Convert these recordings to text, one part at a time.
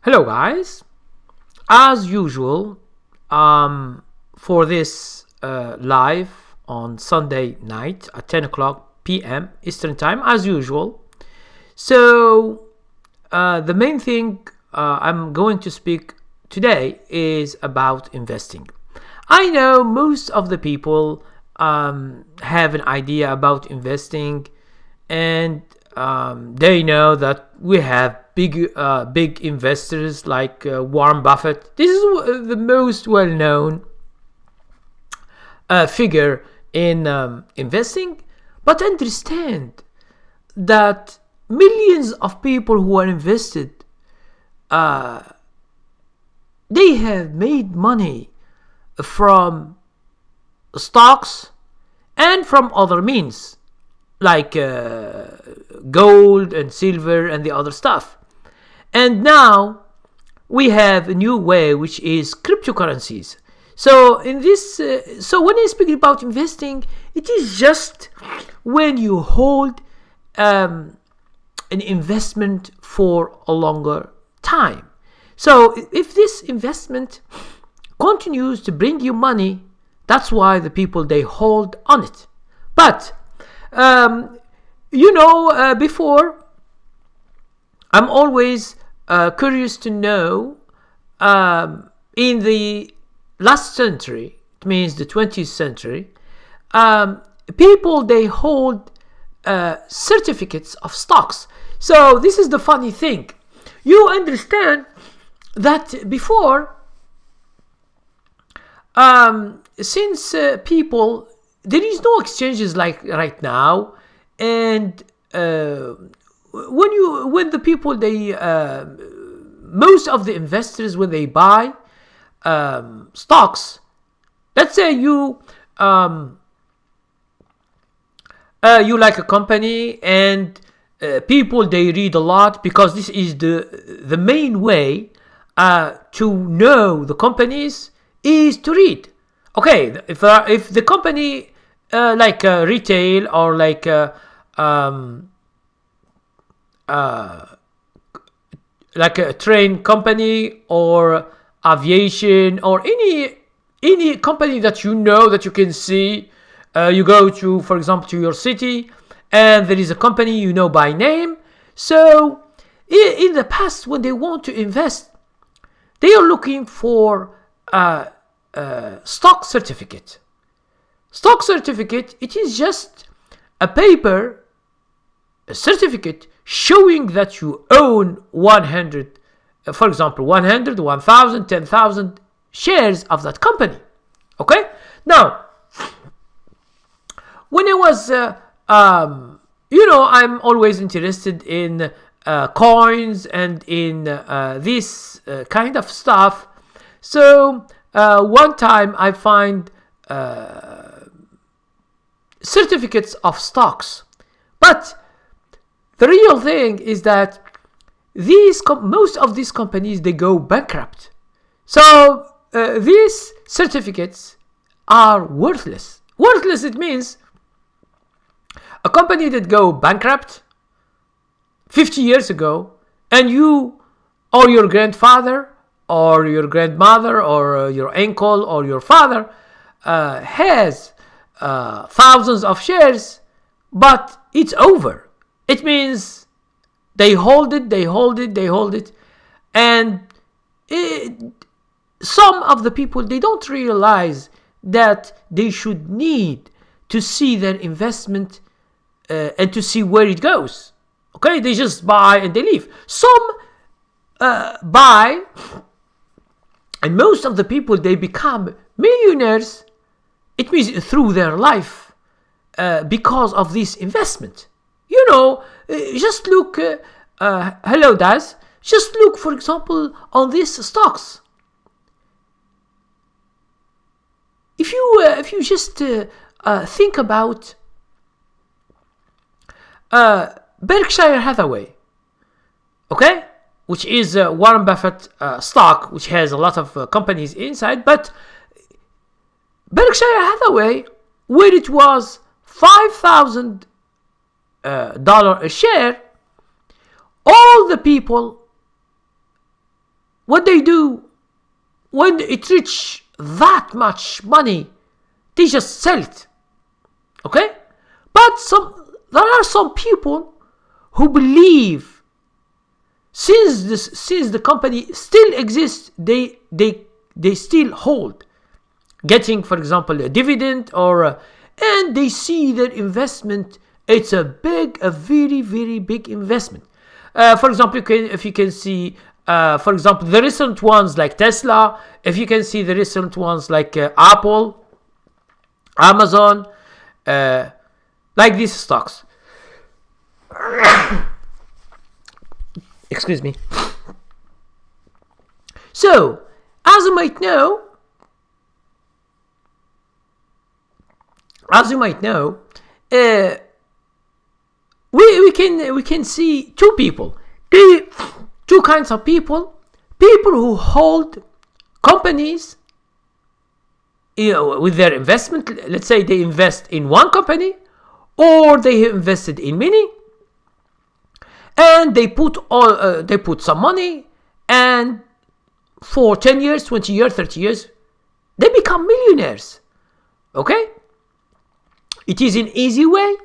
Hello guys, as usual, for this live on Sunday night at 10 o'clock p.m. Eastern Time, as usual. So the main thing I'm going to speak today is about investing. I know most of the people have an idea about investing, and they know that we have big investors like Warren Buffett. This is the most well-known figure in investing. But understand that millions of people who are invested, they have made money from stocks and from other means like gold and silver and the other stuff. And now we have a new way, which is cryptocurrencies. So in this, so when I speak about investing, it is just when you hold an investment for a longer time. So if this investment continues to bring you money, that's why the people, they hold on it. But before, I'm always curious to know, in the last century, it means the 20th century, people, they hold certificates of stocks. So this is the funny thing. You understand that before, since people, there is no exchanges like right now, and when the people, they most of the investors, when they buy stocks, let's say you like a company, and people, they read a lot, because this is the main way to know the companies is to read. Okay, if the company like retail, or like a train company, or aviation, or any company that you know, that you can see, you go to, for example, to your city, and there is a company you know by name. So in the past, when they want to invest, they are looking for stock certificate. Stock certificate, it is just a paper, a certificate showing that you own 100, for example, 100, 1,000, 10,000 shares of that company. Okay? Now, when I was, I'm always interested in coins and in this kind of stuff. So one time I find certificates of stocks, but the real thing is that most of these companies, they go bankrupt. So these certificates are worthless. Worthless, it means a company that go bankrupt 50 years ago, and you, or your grandfather, or your grandmother, or your uncle, or your father has thousands of shares, but it's over. It means they hold it, and some of the people, they don't realize that they should need to see their investment and to see where it goes. Okay, they just buy and they leave. Some buy, and most of the people, they become millionaires. It means through their life, because of this investment. Just look. Hello, Daz. Just look, for example, on these stocks. If you just think about Berkshire Hathaway, okay, which is Warren Buffett stock, which has a lot of companies inside, but Berkshire Hathaway, where it was $5,000 a share, all the people what they do when it reach that much money, they just sell it. Okay? But there are some people who believe since the company still exists, they still hold, getting, for example, a dividend and they see their investment. It's a very, very big investment. For example, if you can see, for example, the recent ones like Tesla, if you can see the recent ones like Apple, Amazon, like these stocks. Excuse me. So, as you might know, we can see two people, two kinds of people who hold companies, with their investment. Let's say they invest in one company, or they have invested in many, and they put some money, and for 10 years, 20 years, 30 years, they become millionaires. Okay? It is an easy way.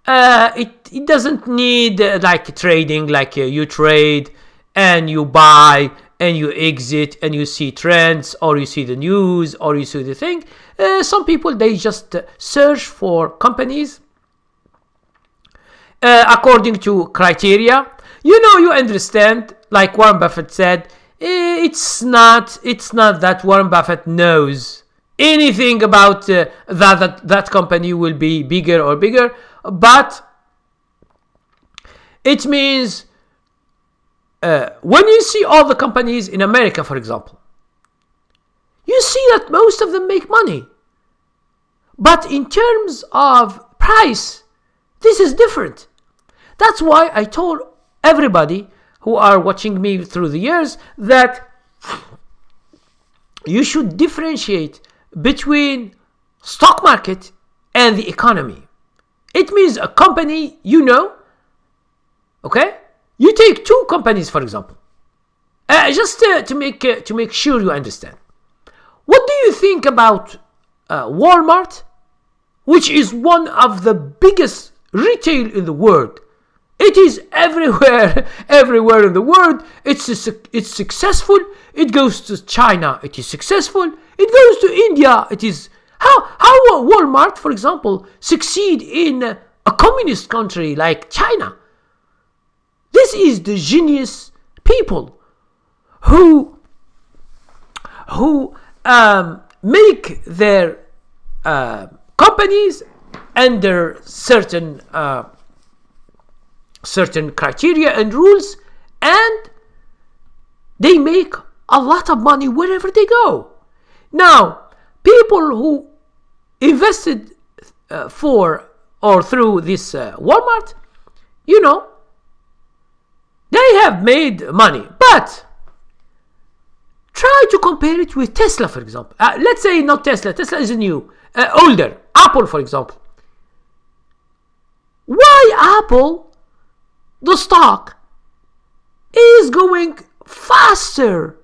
It doesn't need like trading, like you trade and you buy and you exit and you see trends, or you see the news, or you see the thing. Some people, they just search for companies according to criteria. You understand, like Warren Buffett said, it's not that Warren Buffett knows anything about that company will be bigger or bigger, but it means when you see all the companies in America, for example, you see that most of them make money, but in terms of price, this is different. That's why I told everybody who are watching me through the years that you should differentiate between stock market and the economy. It means a company, okay? You take two companies, for example, just to make sure you understand. What do you think about Walmart, which is one of the biggest retail in the world? It is everywhere in the world. It's successful. It goes to China. It is successful. It goes to India. It is how Walmart, for example, succeed in a communist country like China. This is the genius people who make their companies under certain criteria and rules, and they make a lot of money wherever they go. Now, people who invested for or through this Walmart, they have made money, but try to compare it with Tesla, for example. Let's say not Tesla. Tesla is new, older. Apple, for example. Why Apple, the stock, is going faster,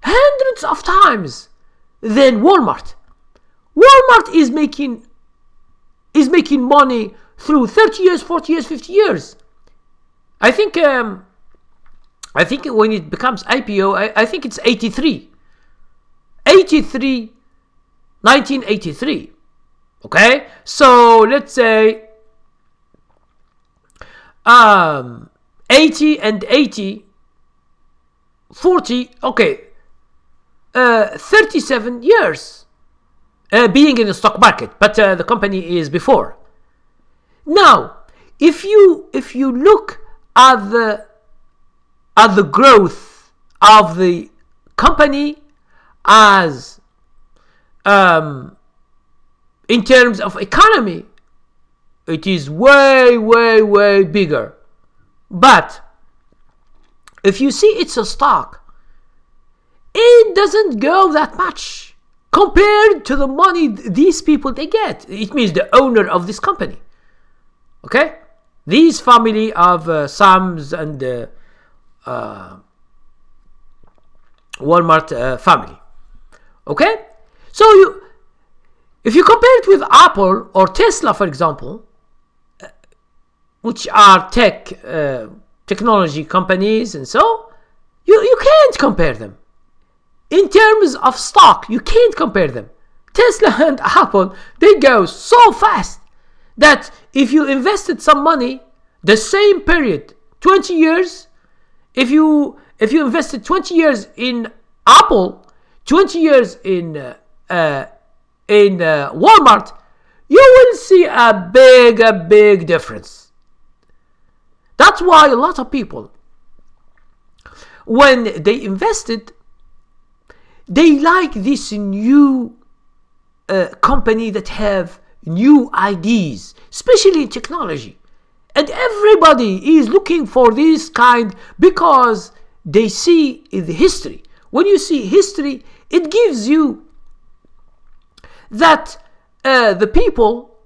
hundreds of times, than Walmart? Walmart is making money through 30 years, 40 years, 50 years. I think when it becomes IPO, I think it's 1983. Okay? So let's say 80 and 80, 40, okay, 37 years being in the stock market, but the company is before. Now, if you look at the growth of the company as in terms of economy, it is way, way, way bigger. But if you see it's a stock, it doesn't go that much compared to the money these people they get. It means the owner of this company. Okay? These family of Sams and Walmart family. Okay, so if you compare it with Apple or Tesla, for example, which are technology companies, and so you can't compare them. In terms of stock, you can't compare them. Tesla and Apple, they go so fast that if you invested some money, the same period, 20 years, if you invested 20 years in Apple, 20 years in Walmart, you will see a big difference. That's why a lot of people, when they invested, they like this new company that have new ideas, especially in technology. And everybody is looking for this kind because they see in the history. When you see history, it gives you that the people,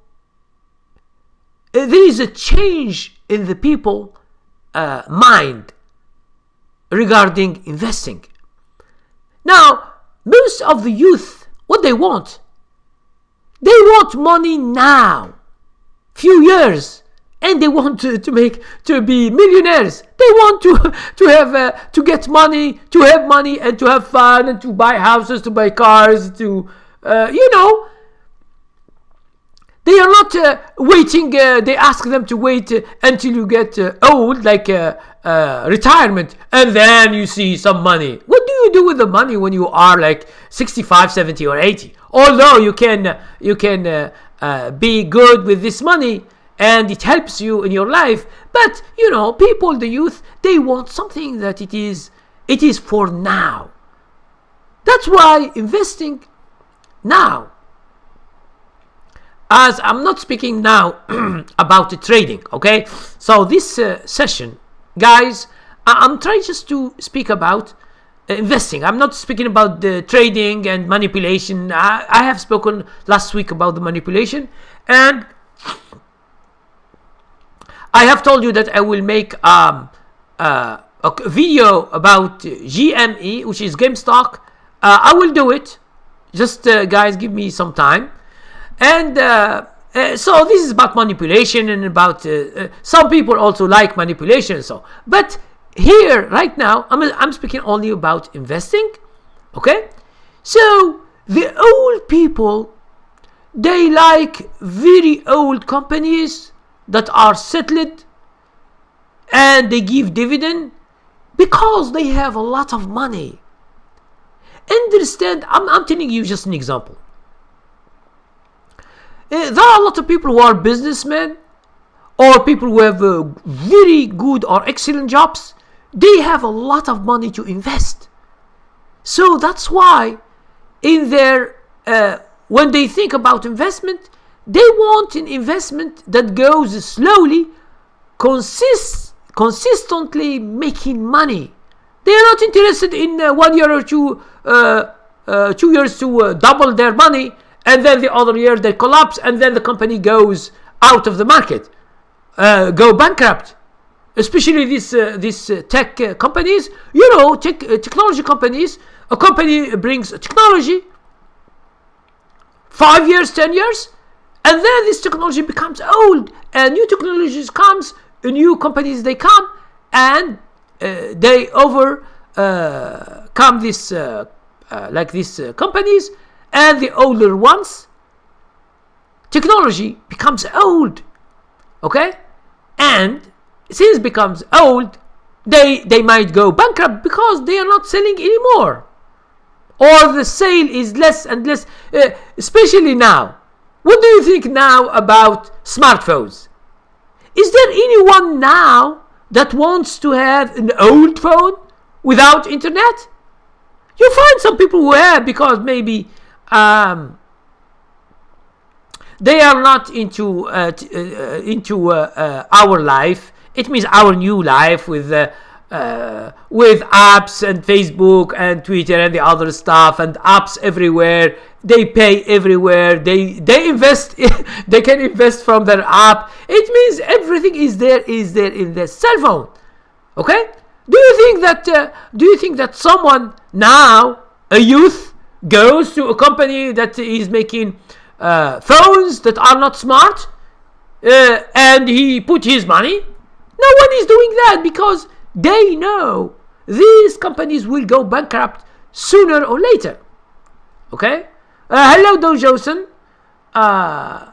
there is a change in the people mind regarding investing. Now, most of the youth, what they want money now, few years, and they want to be millionaires. They want to get money, to have money, and to have fun, and to buy houses, to buy cars, to they are not waiting. They ask them to wait until you get old, like retirement, and then you see some money. What do you do with the money when you are like 65, 70, or 80? Although you can be good with this money, and it helps you in your life, but people, the youth, they want something that it is for now. That's why investing now, as I'm not speaking now about the trading, okay? So this session, guys, I'm trying just to speak about investing. I'm not speaking about the trading and manipulation. I have spoken last week about the manipulation, and I have told you that I will make a video about GME, which is GameStop. I will do it. Just guys, give me some time. And so this is about manipulation, and about some people also like manipulation. So, but here right now, I'm speaking only about investing. Okay, so the old people, they like very old companies that are settled, and they give dividend because they have a lot of money. Understand? I'm telling you just an example. There are a lot of people who are businessmen, or people who have very good or excellent jobs. They have a lot of money to invest. So that's why in their when they think about investment, they want an investment that goes slowly, consistently making money. They are not interested in 1 year or 2 years to double their money, and then the other year they collapse, and then the company goes out of the market, go bankrupt. Especially these tech companies, technology companies. A company brings technology, 5 years, 10 years, and then this technology becomes old, and new technologies comes, new companies they come, and they overcome this like these companies, and the older ones, technology becomes old, okay, and since it becomes old, they might go bankrupt because they are not selling anymore, or the sale is less and less, especially now. What do you think now about smartphones? Is there anyone now that wants to have an old phone without internet? You find some people who have, because maybe they are not into our life. It means our new life with apps and Facebook and Twitter and the other stuff, and apps everywhere. They pay everywhere. They invest. They can invest from their app. It means everything is there in their cell phone. Okay, Do you think that someone now, a youth, goes to a company that is making phones that are not smart, and he put his money? No one is doing that, because they know these companies will go bankrupt sooner or later. Okay? Hello, Don Johnson. I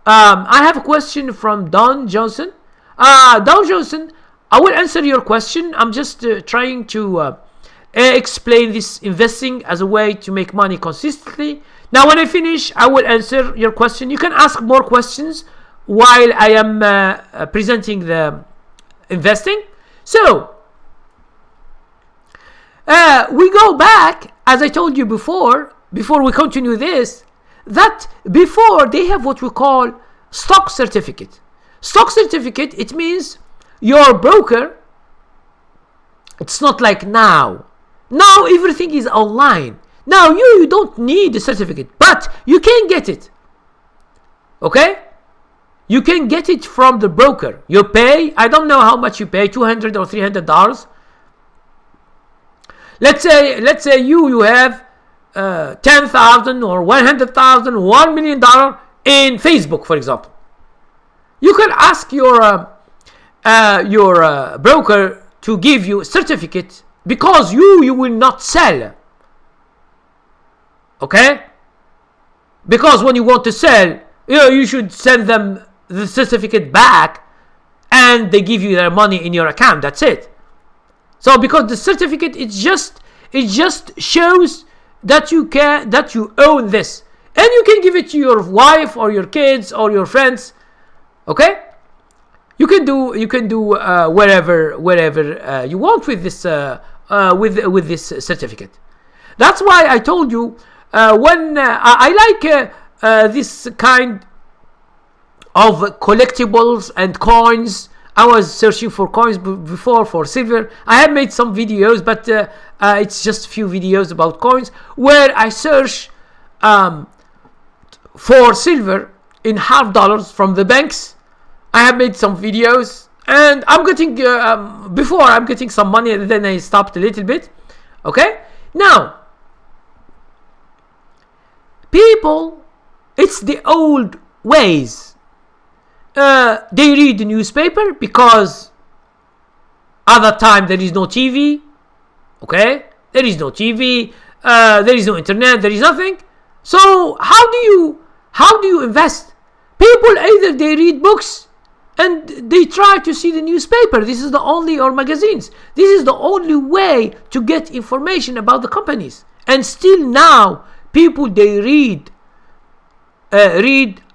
have a question from Don Johnson. Don Johnson, I will answer your question. I'm just trying to explain this investing as a way to make money consistently. Now, when I finish, I will answer your question. You can ask more questions while I am presenting the investing. So, we go back, as I told you before we continue this, that before they have what we call stock certificate. Stock certificate, it means your broker, it's not like now. Now everything is online. Now you don't need a certificate, but you can get it. Okay? You can get it from the broker. You pay, I don't know how much you pay, $200 or $300. Let's say you have $10,000 or $100,000, $1 million in Facebook, for example. You can ask your broker to give you a certificate, because you will not sell. Okay? Because when you want to sell, you should send them the certificate back, and they give you their money in your account. That's it. So because the certificate, it just shows that you own this, and you can give it to your wife or your kids or your friends. Okay, you can do wherever you want with this with this certificate. That's why I told you when I like this kind of collectibles and coins. I was searching for coins before, for silver. I have made some videos, but it's just a few videos about coins where I search for silver in $50 from the banks. I have made some videos, and I'm getting before I'm getting some money, and then I stopped a little bit. Okay, now people, it's the old ways. They read the newspaper, because at that time there is no TV. Okay, there is no TV, there is no internet, there is nothing. So how do you invest? People, either they read books and they try to see the newspaper. This is the only, or magazines. This is the only way to get information about the companies. And still now, people, they read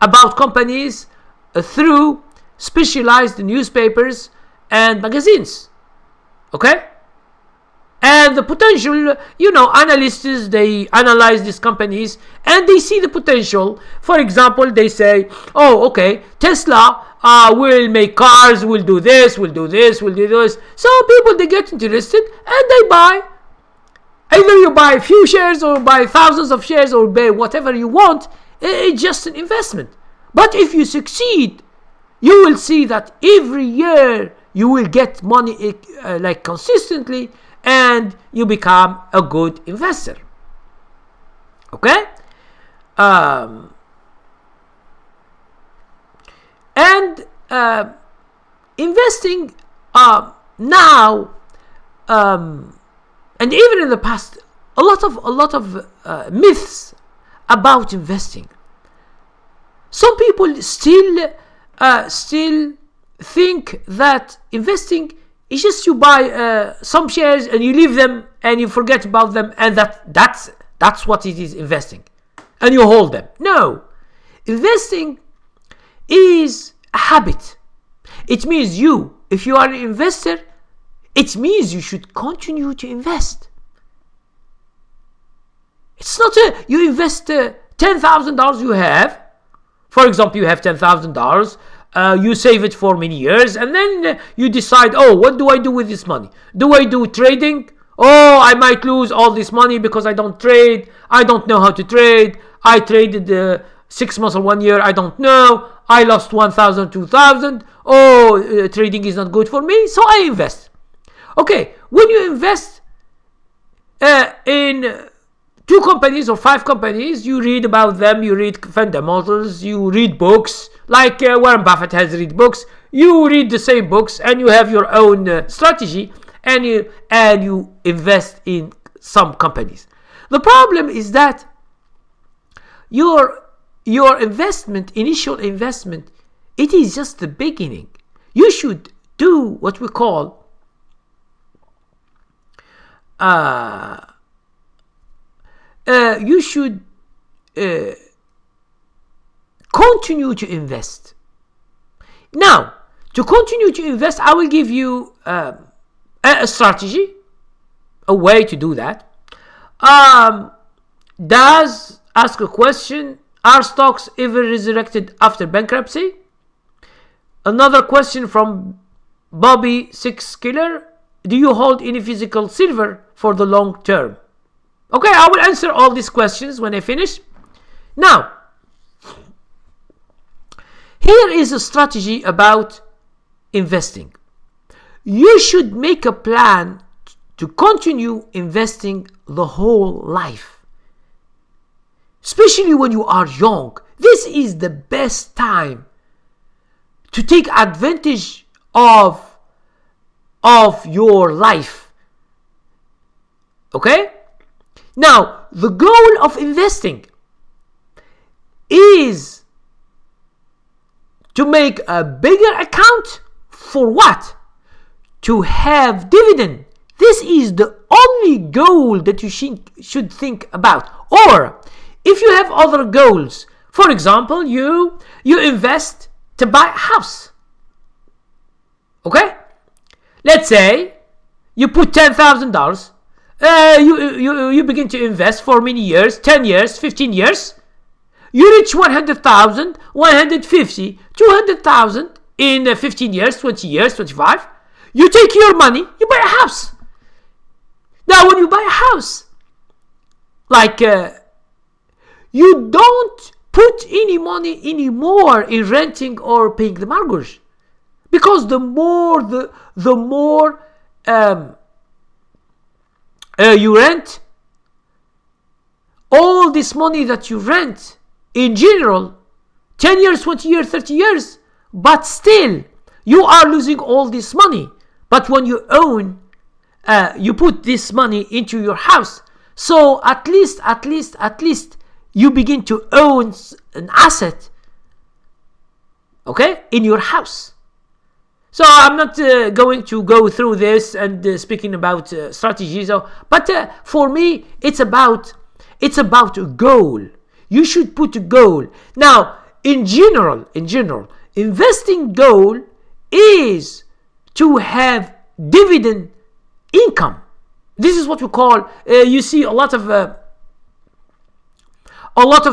about companies through specialized newspapers and magazines. Okay? And the potential, analysts, they analyze these companies and they see the potential. For example, they say, oh, okay, Tesla will make cars, will do this, will do this, will do this. So people, they get interested and they buy. Either you buy a few shares or buy thousands of shares or buy whatever you want. It's just an investment. But if you succeed, you will see that every year you will get money like consistently, and you become a good investor. Okay? Investing now, and even in the past, a lot of myths about investing. Some people still think that investing is just you buy some shares and you leave them and you forget about them, and that's what it is, investing, and you hold them. No, investing is a habit. It means if you are an investor, it means you should continue to invest. It's not you invest $10,000 you have. For example, you have $10,000. You save it for many years, and then you decide, oh, what do I do with this money? Do I do trading? Oh, I might lose all this money because I don't trade. I don't know how to trade. I traded 6 months or 1 year. I don't know. I lost 1,000, 2,000. oh, trading is not good for me, so I invest. Okay, when you invest in 2 companies or 5 companies, you read about them, you read fundamentals, you read books, like Warren Buffett has read books, you read the same books, and you have your own strategy, and you invest in some companies. The problem is that your investment, initial investment, it is just the beginning. You should do what we call you should continue to invest. Now, to continue to invest, I will give you a strategy, a way to do that. Does ask a question: are stocks ever resurrected after bankruptcy? Another question from Bobby Six Killer: do you hold any physical silver for the long term? Okay, I will answer all these questions when I finish. Now, here is a strategy about investing. You should make a plan to continue investing the whole life, especially when you are young. This is the best time to take advantage of your life. Okay? Now, the goal of investing is to make a bigger account. For what? To have dividend. This is the only goal that you should think about. Or if you have other goals, for example, you invest to buy a house. Okay? Let's say you put $10,000. You begin to invest for many years, 10 years, 15 years. You reach 100,000, 150, 200,000 in 15 years, 20 years, 25. You take your money, you buy a house. Now, when you buy a house, like you don't put any money anymore in renting or paying the mortgage, because the more you rent, all this money that you rent in general, 10 years, 20 years, 30 years, but still you are losing all this money. But when you own, you put this money into your house, so at least you begin to own an asset, okay, in your house. So I'm not going to go through this and speaking about strategies, but for me it's about a goal. You should put a goal. Now, in general, investing goal is to have dividend income. This is what we call. You see a lot of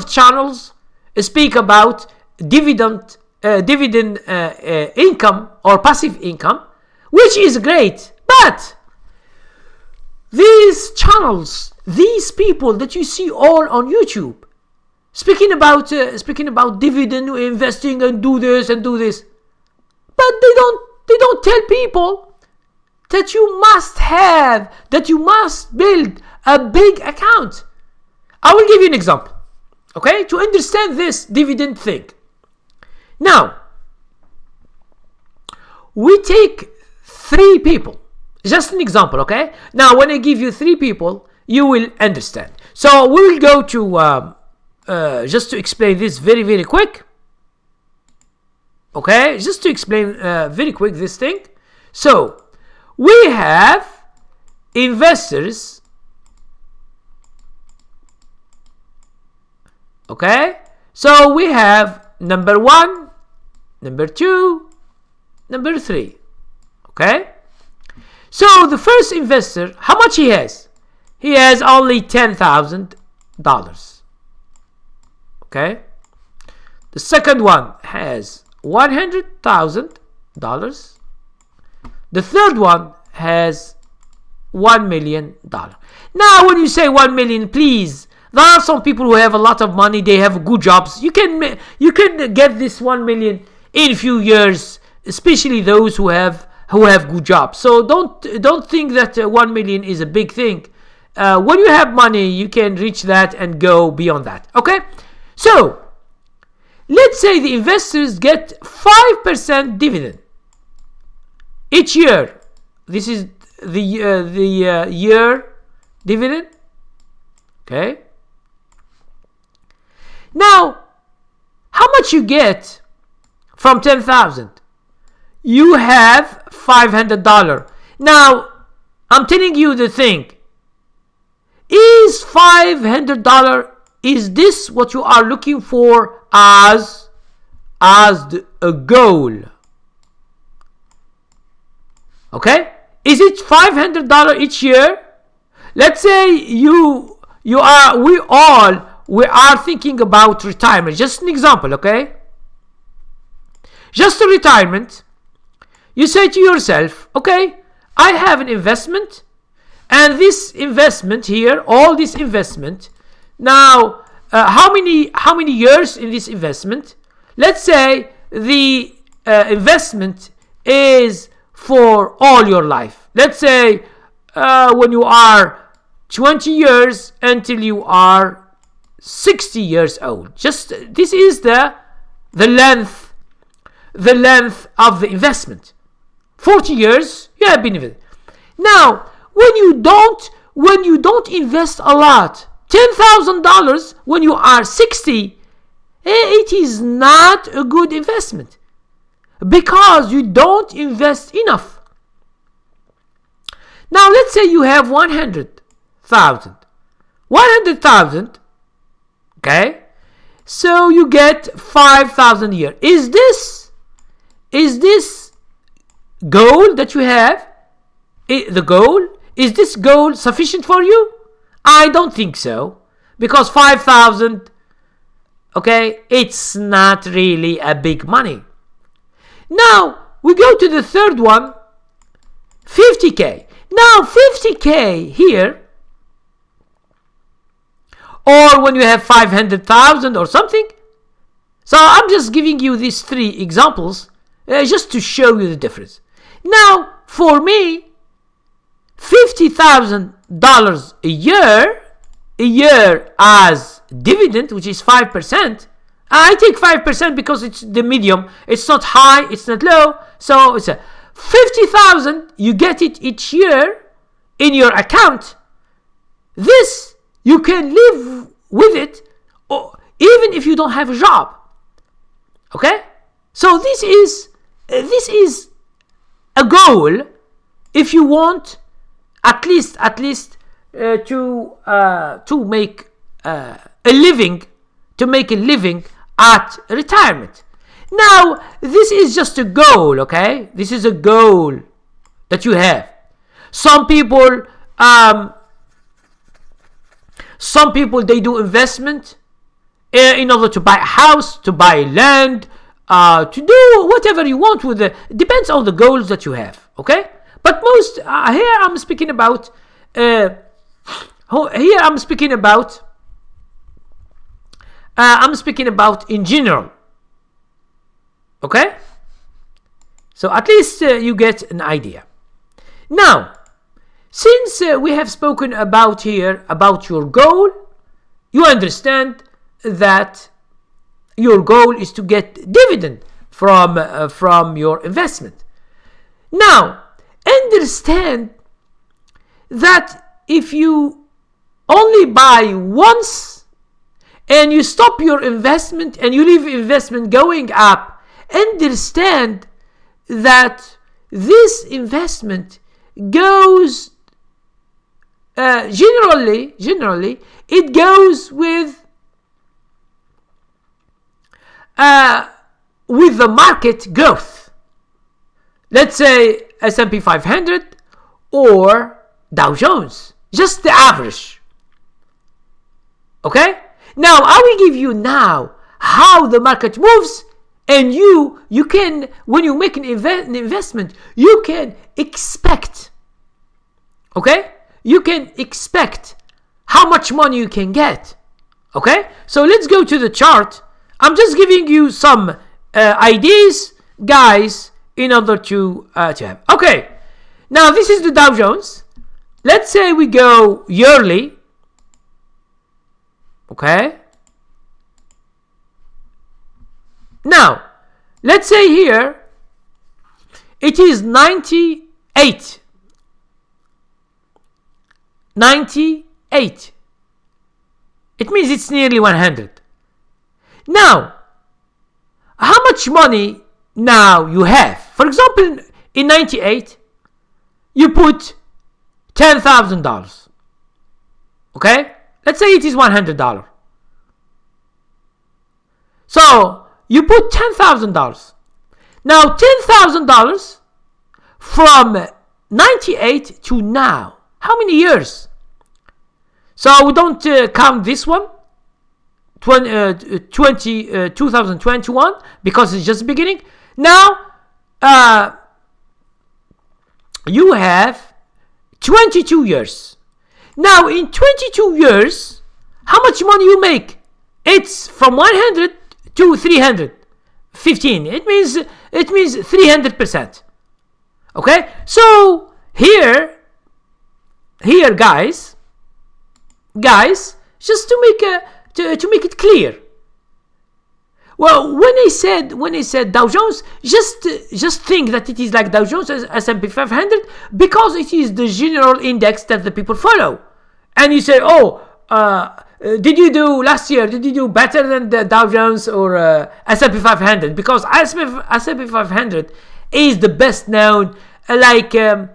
channels speak about dividend income or passive income, which is great. But these channels, these people that you see all on YouTube, speaking about dividend investing and do this, but they don't tell people that you must build a big account. I will give you an example, okay, to understand this dividend thing. Now, we take 3 people. Just an example, okay? Now, when I give you 3 people, you will understand. So we will go to, just to explain this very, very quick. Okay? Just to explain very quick this thing. So, we have investors. Okay? So, we have number 1, number 2, number 3. Okay? So the first investor, how much he has? He has only $10,000. Okay? The second one has $100,000. The third one has $1 million. Now, when you say 1 million, please, there are some people who have a lot of money. They have good jobs. You can get this 1 million in a few years, especially those who have good jobs. So don't think that 1 million is a big thing. When you have money, you can reach that and go beyond that. Okay, so let's say the investors get 5% dividend each year. This is the year dividend. Okay. Now, how much you get from 10,000? You have $500. Now, I'm telling you the thing. Is $500, is this what you are looking for as a goal? Okay? Is it $500 each year? Let's say we are thinking about retirement. Just an example, okay? Just a retirement. You say to yourself, okay, I have an investment, and this investment here, all this investment, now how many years in this investment? Let's say the investment is for all your life. Let's say when you are 20 years until you are 60 years old. Just this is the length of the investment. 40 years you have been invested. Now, when you don't invest a lot, $10,000 when you are 60, it is not a good investment because you don't invest enough. Now, let's say you have 100,000. 100,000, okay? So you get 5,000 a year. Is this goal that you have, is this goal sufficient for you? I don't think so, because 5,000, okay, it's not really a big money. Now we go to the third one, 50k. Now 50k here, or when you have 500,000 or something. So I'm just giving you these three examples just to show you the difference. Now, for me, $50,000 a year as dividend, which is 5%. I take 5% because it's the medium. It's not high, it's not low. So it's a 50,000. You get it each year in your account. This you can live with it, or even if you don't have a job. Okay, so this is a goal if you want at least to make a living at retirement. Now this is just a goal, okay? This is a goal that you have. Some people they do investment in order to buy a house, to buy land, to do whatever you want with it. Depends on the goals that you have, okay? But most here I'm speaking about in general, okay? So at least you get an idea. Now, since we have spoken about here about your goal, you understand that your goal is to get dividend from your investment. Now, understand that if you only buy once and you stop your investment and you leave investment going up, understand that this investment goes generally it goes with the market growth. Let's say S&P 500 or Dow Jones, just the average. Okay? Now I will give you now how the market moves, and you can, when you make an investment, you can expect. Okay? You can expect how much money you can get. Okay? So let's go to the chart. I'm just giving you some ideas, guys. to have. Okay, now this is the Dow Jones. Let's say we go yearly. Okay. Now, let's say here it is 98. 98. It means it's nearly 100. Now, how much money now you have? For example, in 98, you put $10,000. Okay? Let's say it is $100. So, you put $10,000. Now, $10,000 from 98 to now. How many years? So, we don't count this one. 2021, because it's just the beginning. Now, you have 22 years. Now, in 22 years, how much money you make? It's from 100 to 315. It means 300%. Okay? So, here, guys, just to make it clear. Well, when I said Dow Jones, just think that it is like Dow Jones as S&P 500 because it is the general index that the people follow. And you say, did you do last year? Did you do better than the Dow Jones or S&P 500? Because S&P 500 is the best known, to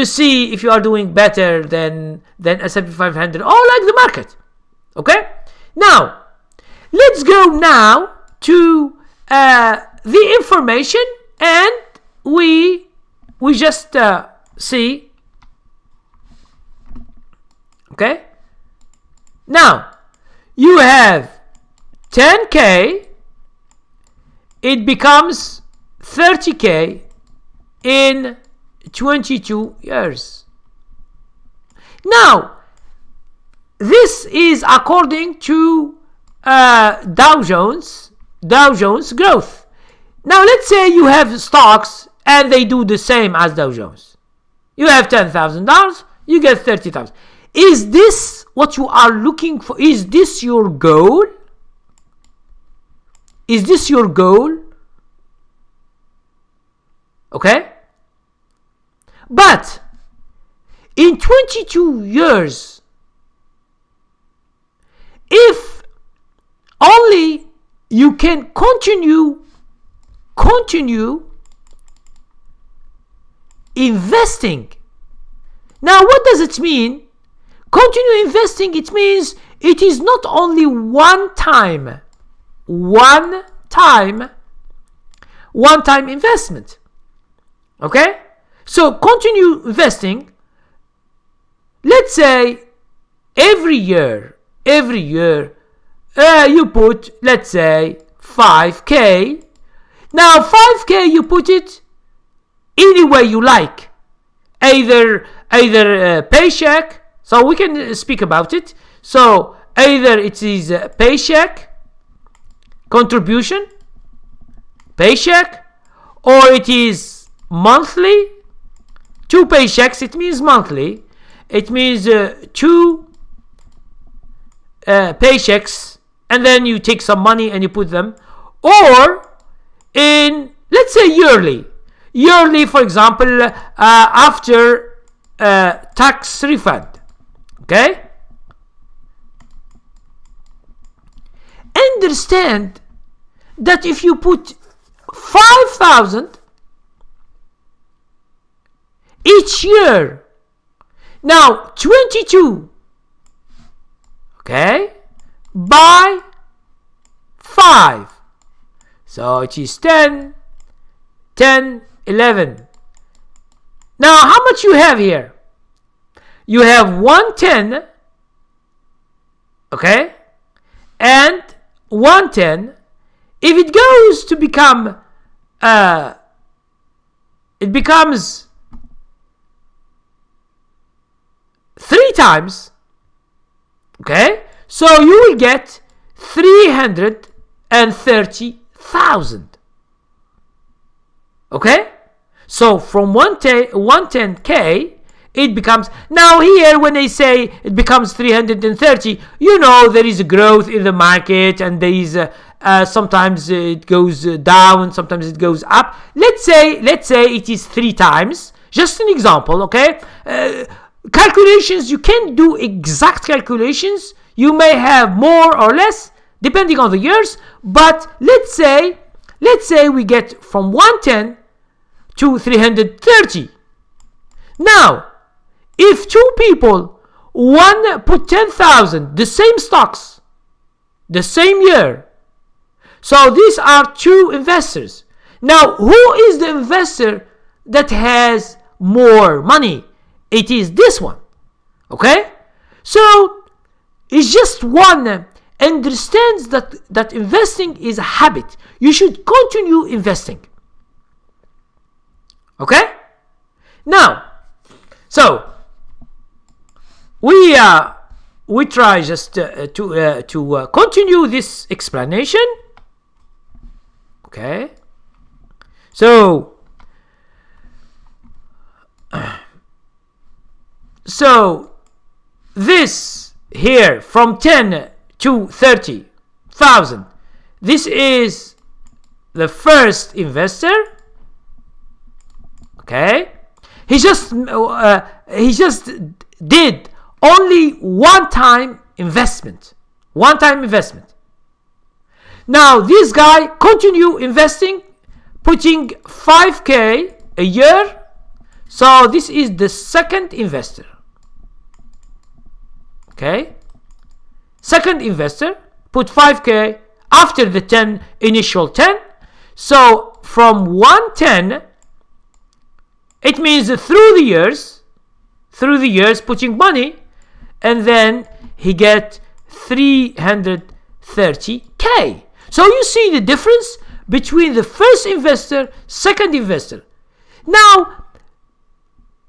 see if you are doing better than S&P 500 or like the market. Okay? Now, let's go now to the information, and we just see. Okay? Now, you have 10K, it becomes 30K in 22 years. Now, this is according to Dow Jones growth. Now, let's say you have stocks and they do the same as Dow Jones. You have $10,000, you get 30,000. Is this what you are looking for? Is this your goal? Is this your goal? Okay? But in 22 years, if only you can continue investing. Now, what does it mean? Continue investing, it means it is not only one time investment. Okay? So continue investing. Let's say every year you put, let's say, 5K. Now 5K you put it any way you like. Either paycheck. So we can speak about it. So either it is a paycheck, contribution, paycheck, or it is monthly. 2 paychecks, it means monthly. It means 2 paychecks, and then you take some money and you put them. Or in, let's say, yearly. Yearly, for example, after tax refund. Okay? Understand that if you put 5,000 each year, now 22, okay, by 5, so it is 10, 11. Now how much you have here? You have 110, okay, and 110. If it goes to become, it becomes 3 times, okay, so you will get 330,000. Okay? So from 110K, it becomes, now here when they say it becomes 330, there is a growth in the market, and there is sometimes it goes down, sometimes it goes up. Let's say it is 3 times. Just an example, okay? Calculations, you can't do exact calculations. You may have more or less depending on the years, but let's say we get from 110 to 330. Now, if 2 people, one put 10,000, the same stocks, the same year, so these are 2 investors. Now, who is the investor that has more money? It is this one. Okay? So, it's just one understands that investing is a habit. You should continue investing. Okay? Now, so we try just to continue this explanation. Okay? So this here from 10 to 30,000, this is the first investor. Okay, he just did only one time investment. Now this guy continue investing, putting 5K a year. So this is the second investor. Okay, second investor put 5K after the initial 10. So from 110, it means through the years putting money, and then he get 330K. So you see the difference between the first investor, second investor. Now,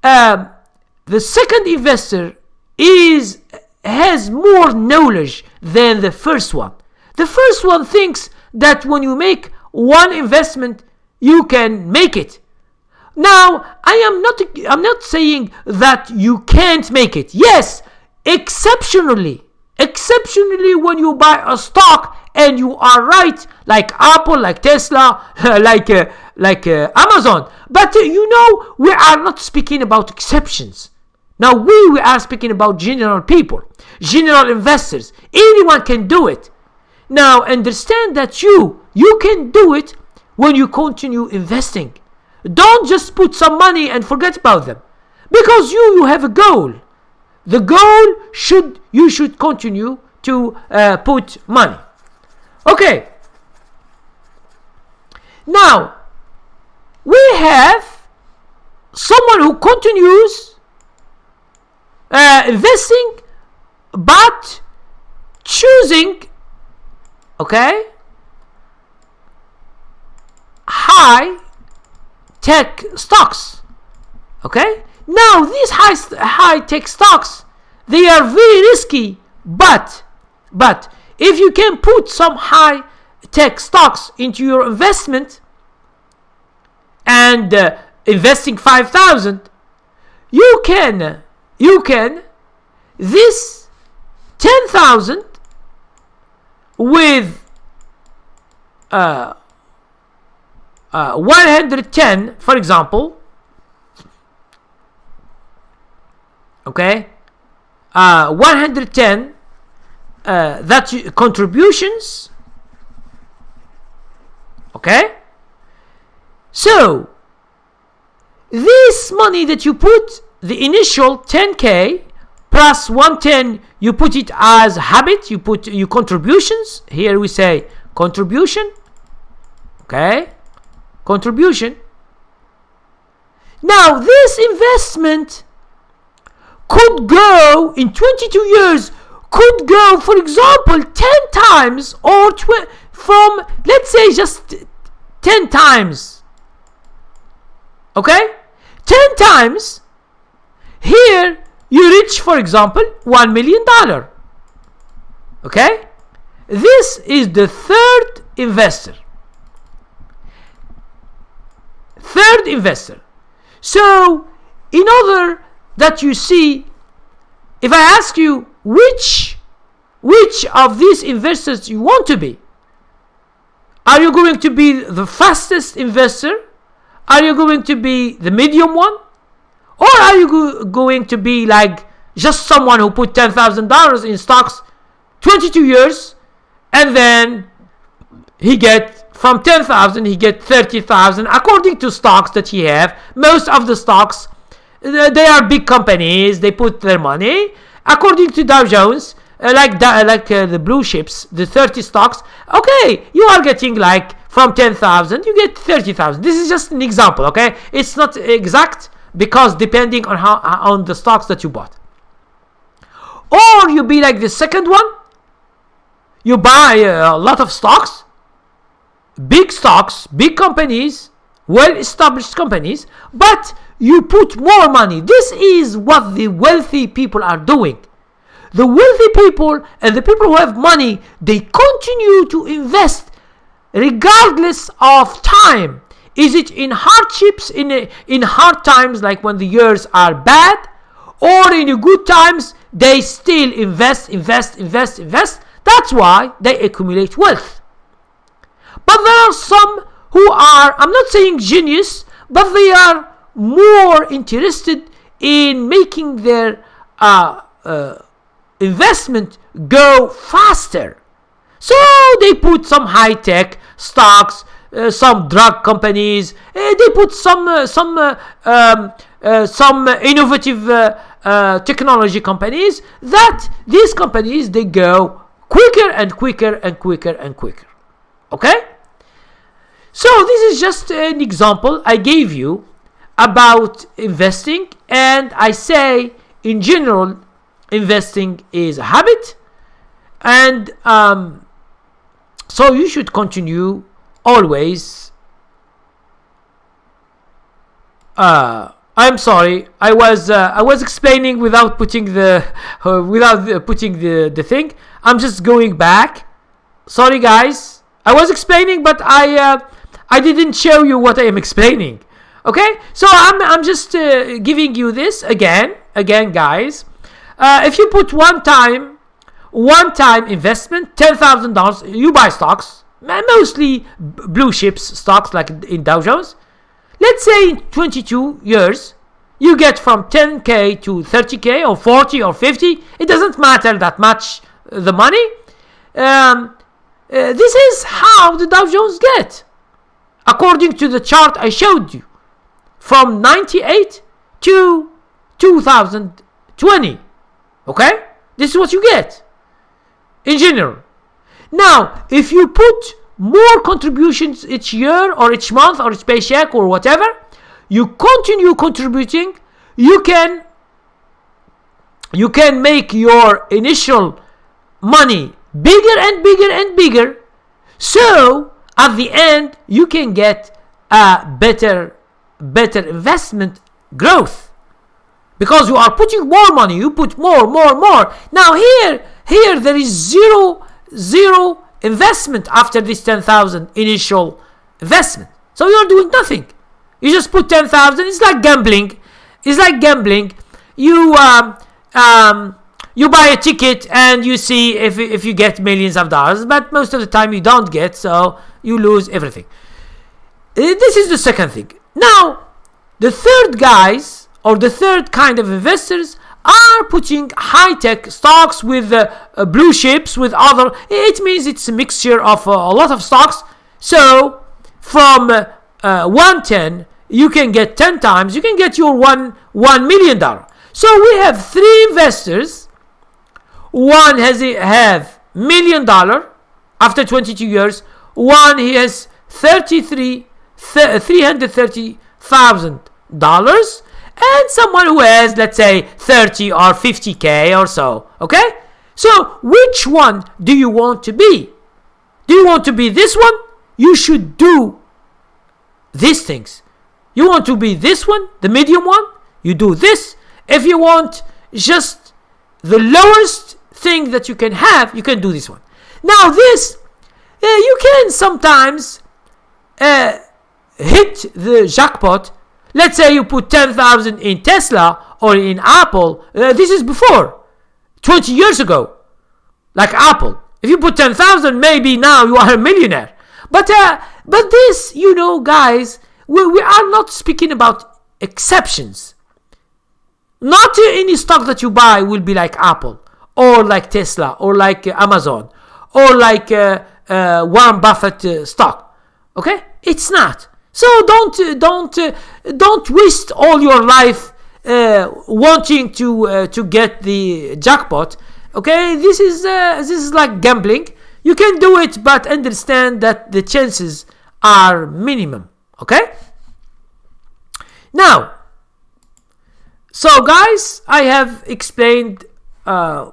the second investor has more knowledge than the first one. The first one thinks that when you make one investment, you can make it. Now, I'm not saying that you can't make it. Yes, exceptionally when you buy a stock and you are right, like Apple, like Tesla, like Amazon. But we are not speaking about exceptions. Now we are speaking about general people, general investors. Anyone can do it. Now understand that you can do it when you continue investing. Don't just put some money and forget about them, because you have a goal. The goal you should continue to put money. Okay. Now we have someone who continues investing, but choosing, okay, high tech stocks. Okay, now these high tech stocks, they are very risky, but if you can put some high tech stocks into your investment and investing 5,000, you can this 10,000 with 110, for example, okay, 110 that contributions, okay. So this money that you put, the initial 10K plus 110, you put it as habit, you put your contributions. Here we say contribution, okay, contribution. Now this investment could go in 22 years, could go, for example, 10 times, or from, let's say, just 10 times. Okay, 10 times. Here you reach, for example, $1 million. Okay, this is the third investor. third investor. So in order that you see, if I ask you which of these investors you want to be, are you going to be the fastest investor? Are you going to be the medium one? Or are you going to be like just someone who put $10,000 in stocks 22 years and then he get from 10,000 he get 30,000 according to stocks that he have. Most of the stocks, they are big companies, they put their money according to Dow Jones, like the blue chips, the 30 stocks. Okay, you are getting like from 10,000 you get 30,000. This is just an example, okay? It's not exact because depending on on the stocks that you bought. Or you be like the second one, you buy a lot of stocks, big companies, well-established companies, but you put more money. This is what the wealthy people are doing. The wealthy people and the people who have money, they continue to invest regardless of time. Is it in hardships, in hard times, like when the years are bad, or in good times, they still invest. That's why they accumulate wealth. But there are some who are, I'm not saying genius, but they are more interested in making their investment go faster. So they put some high-tech stocks, some drug companies, they put some innovative technology companies, that these companies, they go quicker and quicker. Okay? So this is just an example I gave you about investing, and I say in general investing is a habit, and so you should continue always. I'm sorry, I was explaining without putting the thing. I'm just going back. Sorry guys, I was explaining, but I didn't show you what I am explaining. Okay, so I'm just giving you this again, guys. If you put one time investment, $10,000, you buy stocks, mostly blue chips stocks like in Dow Jones. Let's say in 22 years, you get from 10K to 30K or 40 or 50. It doesn't matter that much, the money. This is how the Dow Jones get, according to the chart I showed you, from 98 to 2020. Okay? This is what you get in general. Now, if you put more contributions each year or each month or each paycheck or whatever, you continue contributing, you can make your initial money bigger and bigger, so at the end you can get a better investment growth, because you are putting more money, you put more. Now here there is zero investment after this 10,000 initial investment. So you're doing nothing. You just put 10,000. It's like gambling. You you buy a ticket and you see if you get millions of dollars, but most of the time you don't get, so you lose everything. This is the second thing. Now, the third guys, or the third kind of investors, are putting high-tech stocks with blue chips, with other. It means it's a mixture of a lot of stocks. So from 110, you can get 10 times. You can get your $1 million. So we have three investors. One has $1 million after 22 years. One, he has $330,000. And someone who has, let's say, 30 or 50K or so. Okay? So, which one do you want to be? Do you want to be this one? You should do these things. You want to be this one, the medium one? You do this. If you want just the lowest thing that you can have, you can do this one. Now, this, you can sometimes hit the jackpot, let's say you put 10,000 in Tesla or in Apple, this is before, 20 years ago, like Apple. If you put 10,000, maybe now you are a millionaire. But this, guys, we are not speaking about exceptions. Not any stock that you buy will be like Apple or like Tesla or like Amazon or like Warren Buffett stock. Okay, it's not. So don't waste all your life wanting to get the jackpot. Okay, this is like gambling. You can do it, but understand that the chances are minimum. Okay. Now, so guys, I have explained. I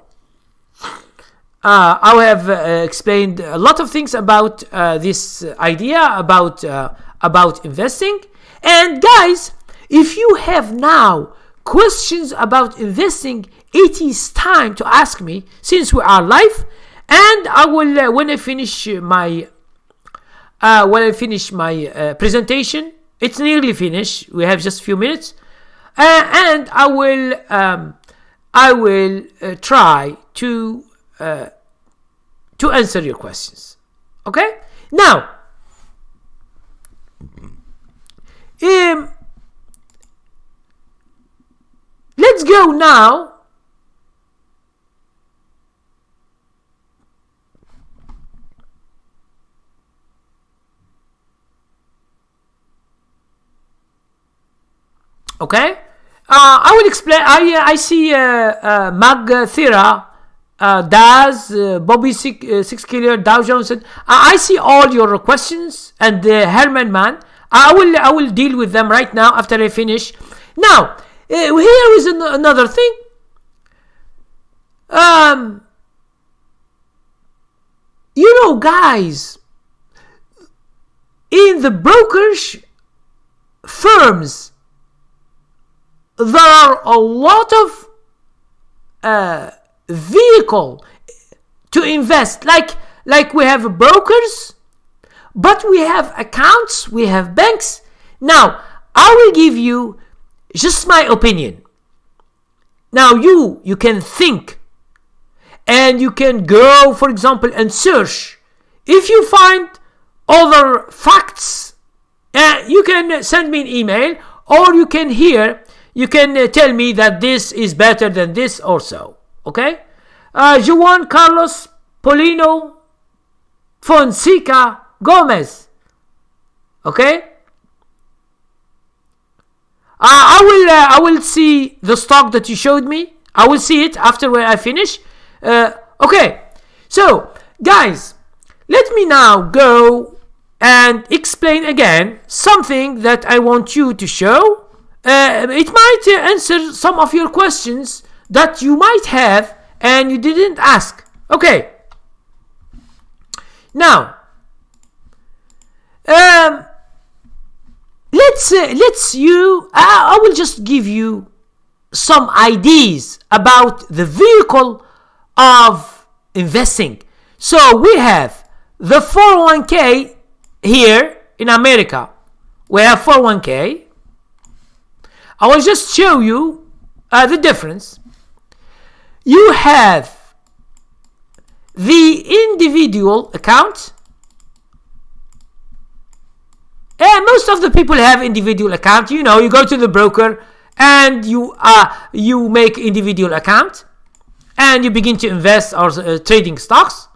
have explained a lot of things about this idea about investing. And guys, if you have now questions about investing, it is time to ask me, since we are live. And I will when I finish my presentation. It's nearly finished. We have just a few minutes, and I will try to answer your questions. Okay. Now, let's go now. Okay, I will explain. I see Mag Thira, Daz, Bobby Six Killer, Dow Jones. I see all your questions, and Herman Man. I will deal with them right now after I finish. Now, here is another thing. Guys, in the brokerage firms, there are a lot of vehicle to invest. Like we have brokers, but we have accounts, we have banks. Now, I will give you just my opinion. Now, you can think, and you can go, for example, and search. If you find other facts, you can send me an email, or you can tell me that this is better than this or so. Okay? Juan Carlos Polino Fonseca Gomez. Okay? I will see the stock that you showed me. I will see it after when I finish. Okay. So, guys, let me now go and explain again something that I want you to show. It might answer some of your questions that you might have and you didn't ask. Okay. Now, I will just give you some ideas about the vehicle of investing. So we have the 401k here in America. We have 401k. I will just show you the difference. You have the individual account. Most of the people have individual account. You go to the broker and you make individual account and you begin to invest or trading stocks.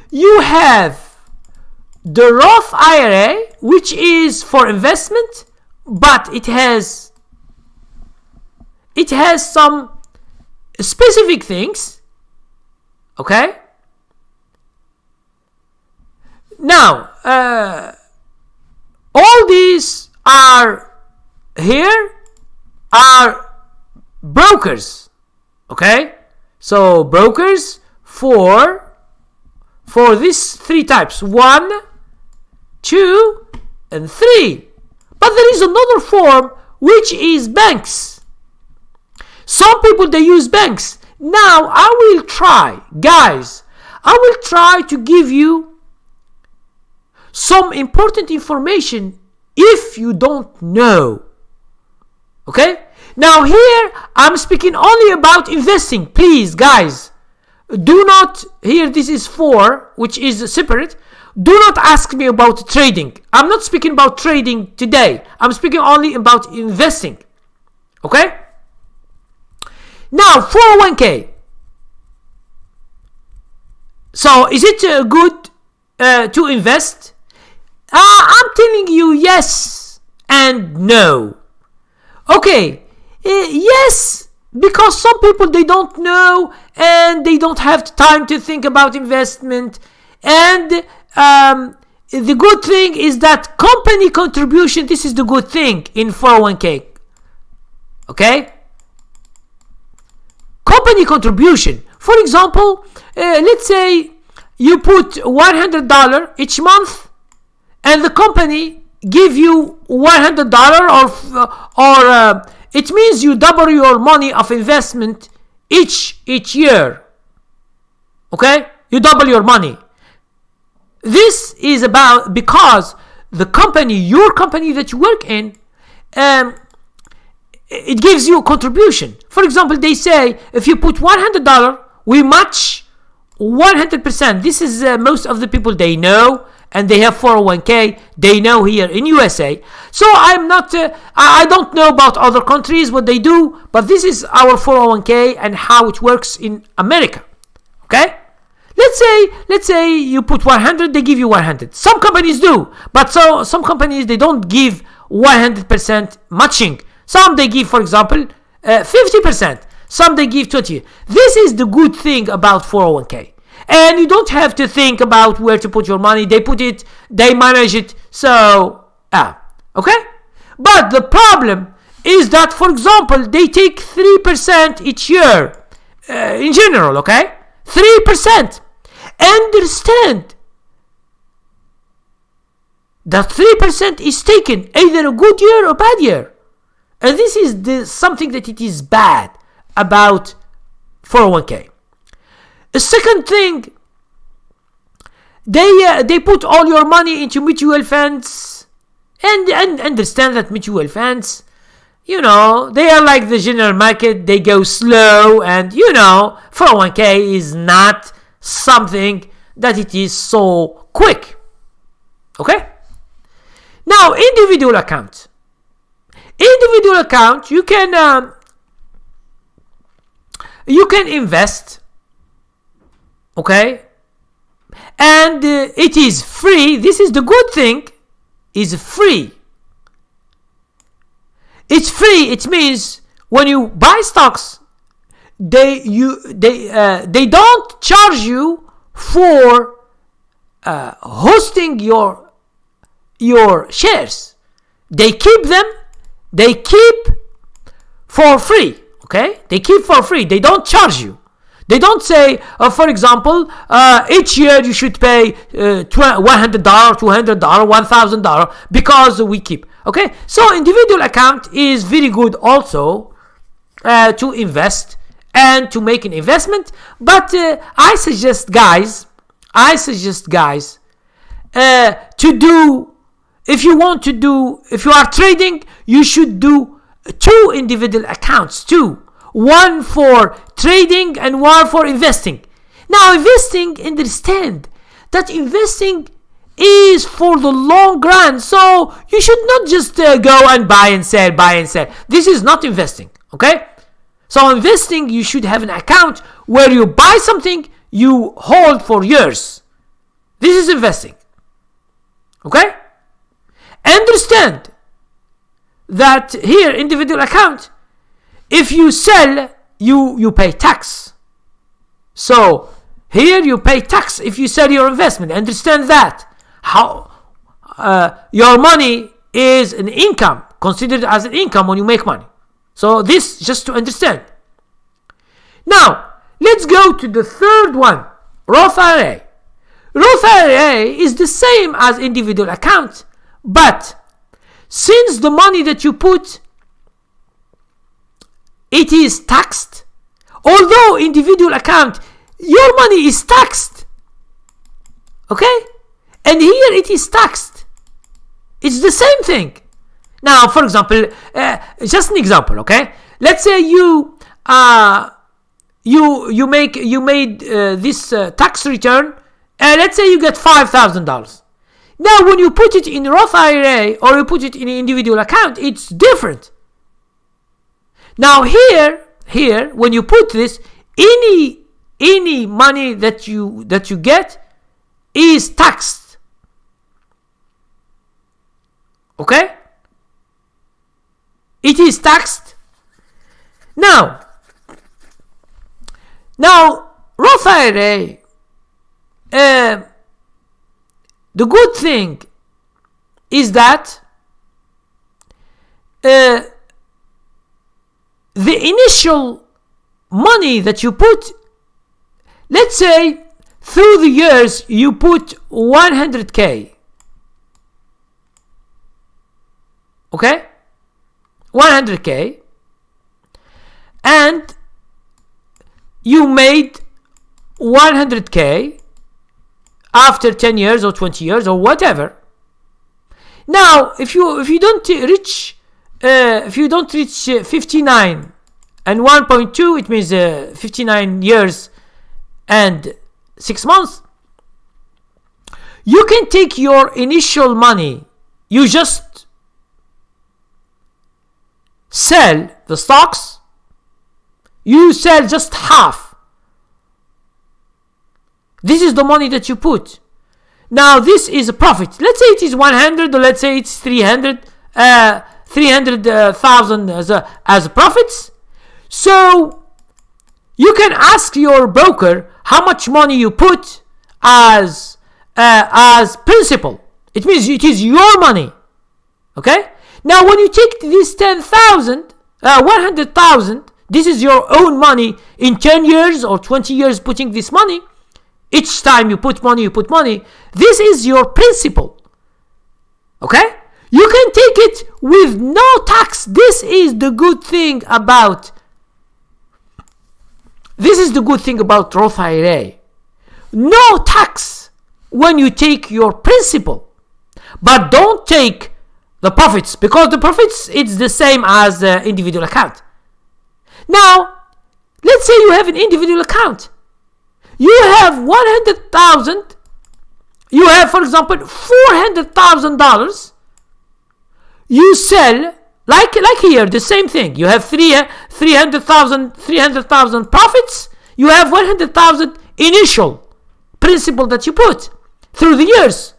You have the Roth IRA, which is for investment, but it has some specific things. Okay. Now, all these are brokers. Okay. So brokers for these three types: 1, 2, and 3. But there is another form, which is banks. Some people, they use banks. Now, I will try to give you some important information if you don't know. Okay? Now here, I'm speaking only about investing. Please, guys, do not, here this is 4, which is separate. Do not ask me about trading. I'm not speaking about trading today. I'm speaking only about investing. Okay? Now, 401k. So, is it good to invest? I'm telling you yes and no. Okay, yes, because some people, they don't know and they don't have time to think about investment. And the good thing is that company contribution, this is the good thing in 401k. Okay? Company contribution. For example, let's say you put $100 each month and the company give you $100 or it means you double your money of investment each year. Okay? You double your money. This is about because the company, your company that you work in, it gives you a contribution. For example, they say if you put $100, we match 100%. This is most of the people, they know, and they have 401k. They know here in USA. So I'm not, I don't know about other countries what they do, but this is our 401k and how it works in America. Okay? Let's say you put 100, they give you 100. Some companies do, but some companies, they don't give 100% matching. Some they give, for example, 50%. Some they give 20%. This is the good thing about 401k. And you don't have to think about where to put your money. They put it, they manage it. So, okay? But the problem is that, for example, they take 3% each year. In general, okay? 3%. Understand that 3% is taken either a good year or bad year. And this is something that it is bad about 401k. A second thing, they put all your money into mutual funds, and understand that mutual funds, you know, they are like the general market. They go slow, and 401k is not something that it is so quick. Okay? Now, individual account. Individual account, you can invest, okay, and it is free. This is the good thing, is free. It's free. It means when you buy stocks, they don't charge you for hosting your shares. They keep them. They keep for free, okay? They keep for free. They don't charge you. They don't say, for example, each year you should pay $100, $200, $1,000 because we keep, okay? So individual account is very good also to invest and to make an investment. But I suggest guys, to do, if you are trading, you should do 2 individual accounts, 2. One for trading and one for investing. Now, investing, understand that investing is for the long run. So you should not just go and buy and sell. This is not investing, okay? So investing, you should have an account where you buy something, you hold for years. This is investing, okay? Understand that here, individual account, if you sell, you pay tax. So here you pay tax if you sell your investment. Understand that. How your money is an income, considered as an income when you make money. So this, just to understand. Now, let's go to the third one, Roth IRA. Roth IRA is the same as individual account, but since the money that you put, it is taxed. Although individual account, your money is taxed. Okay? And here it is taxed. It's the same thing. Now, for example, just an example, okay? Let's say you made this tax return, and let's say you get $5,000. Now, when you put it in Roth IRA or you put it in an individual account, it's different. Now, here, when you put this, any money that you get is taxed. Okay? It is taxed. Now, Roth IRA, the good thing is that the initial money that you put, let's say through the years you put 100K. Okay? 100K. And you made 100K after 10 years or 20 years or whatever. Now, if you don't reach 59 and 1.2, it means 59 years and 6 months, you can take your initial money. You just sell the stocks. You sell just half. This is the money that you put. Now, this is a profit. Let's say it is 100, or let's say it's 300,000 as profits. So you can ask your broker how much money you put as principal. It means it is your money. Okay? Now, when you take this 100,000, this is your own money in 10 years or 20 years putting this money. Each time you put money. This is your principal. Okay? You can take it with no tax. This is the good thing about Roth IRA. No tax when you take your principal. But don't take the profits, because the profits, it's the same as the individual account. Now, let's say you have an individual account. You have 100,000. You have, for example, $400,000. You sell, like here, the same thing. You have 300,000 profits. You have 100,000 initial principal that you put through the years.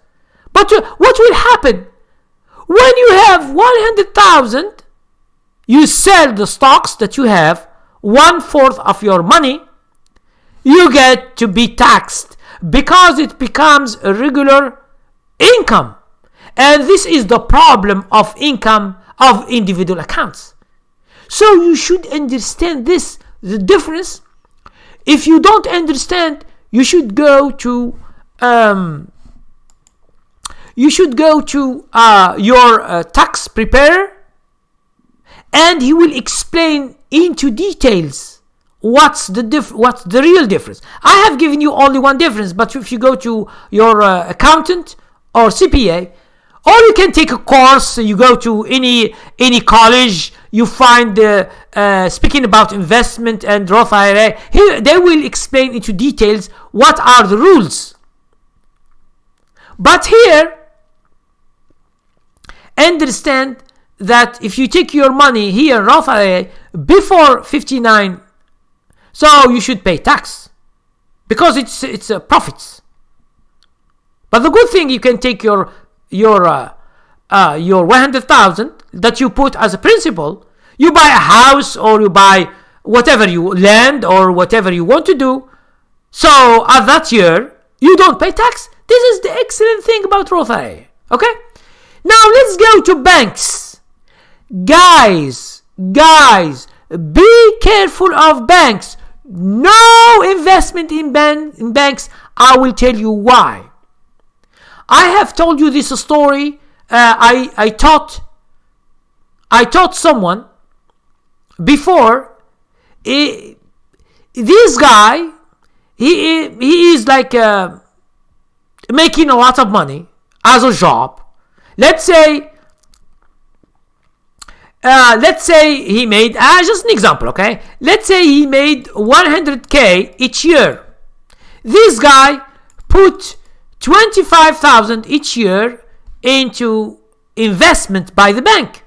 But what will happen? When you have 100,000, you sell the stocks that you have, 1/4 of your money, you get to be taxed because it becomes a regular income. And this is the problem of income of individual accounts. So you should understand this, the difference. If you don't understand, you should go to your tax preparer, and he will explain into details what's the real difference. I have given you only one difference, but if you go to your accountant or CPA, or you can take a course, you go to any college, you find speaking about investment and Roth IRA, here they will explain into details what are the rules. But here, understand that if you take your money here, Roth IRA, before 59, so you should pay tax because it's profits. But the good thing, you can take your 100,000 that you put as a principal. You buy a house, or you buy whatever land or whatever you want to do. So at that year, you don't pay tax. This is the excellent thing about Roth IRA. Okay? Now let's go to banks. Guys, be careful of banks. No investment in banks. I will tell you why. I have told you this story. I taught someone before. This guy, he is like making a lot of money as a job. let's say he made, just an example, okay? Let's say he made 100K each year. This guy put 25,000 each year into investment by the bank.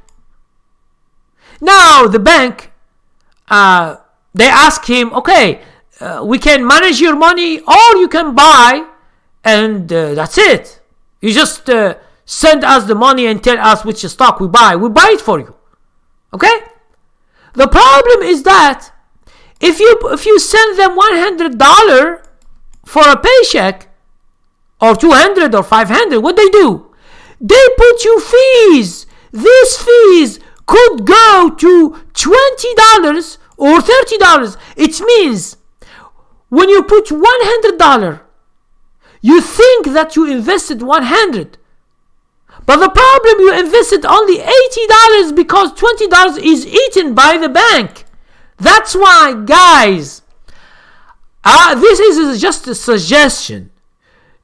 Now the bank, they ask him, okay, we can manage your money, or you can buy, and that's it. You just send us the money and tell us which stock we buy. We buy it for you. Okay? The problem is that if you send them $100 for a paycheck, or 200 or 500, what they do? They put you fees. These fees could go to $20 or $30. It means when you put $100, you think that you invested 100. But the problem, you invested only $80 because $20 is eaten by the bank. That's why, guys, this is just a suggestion.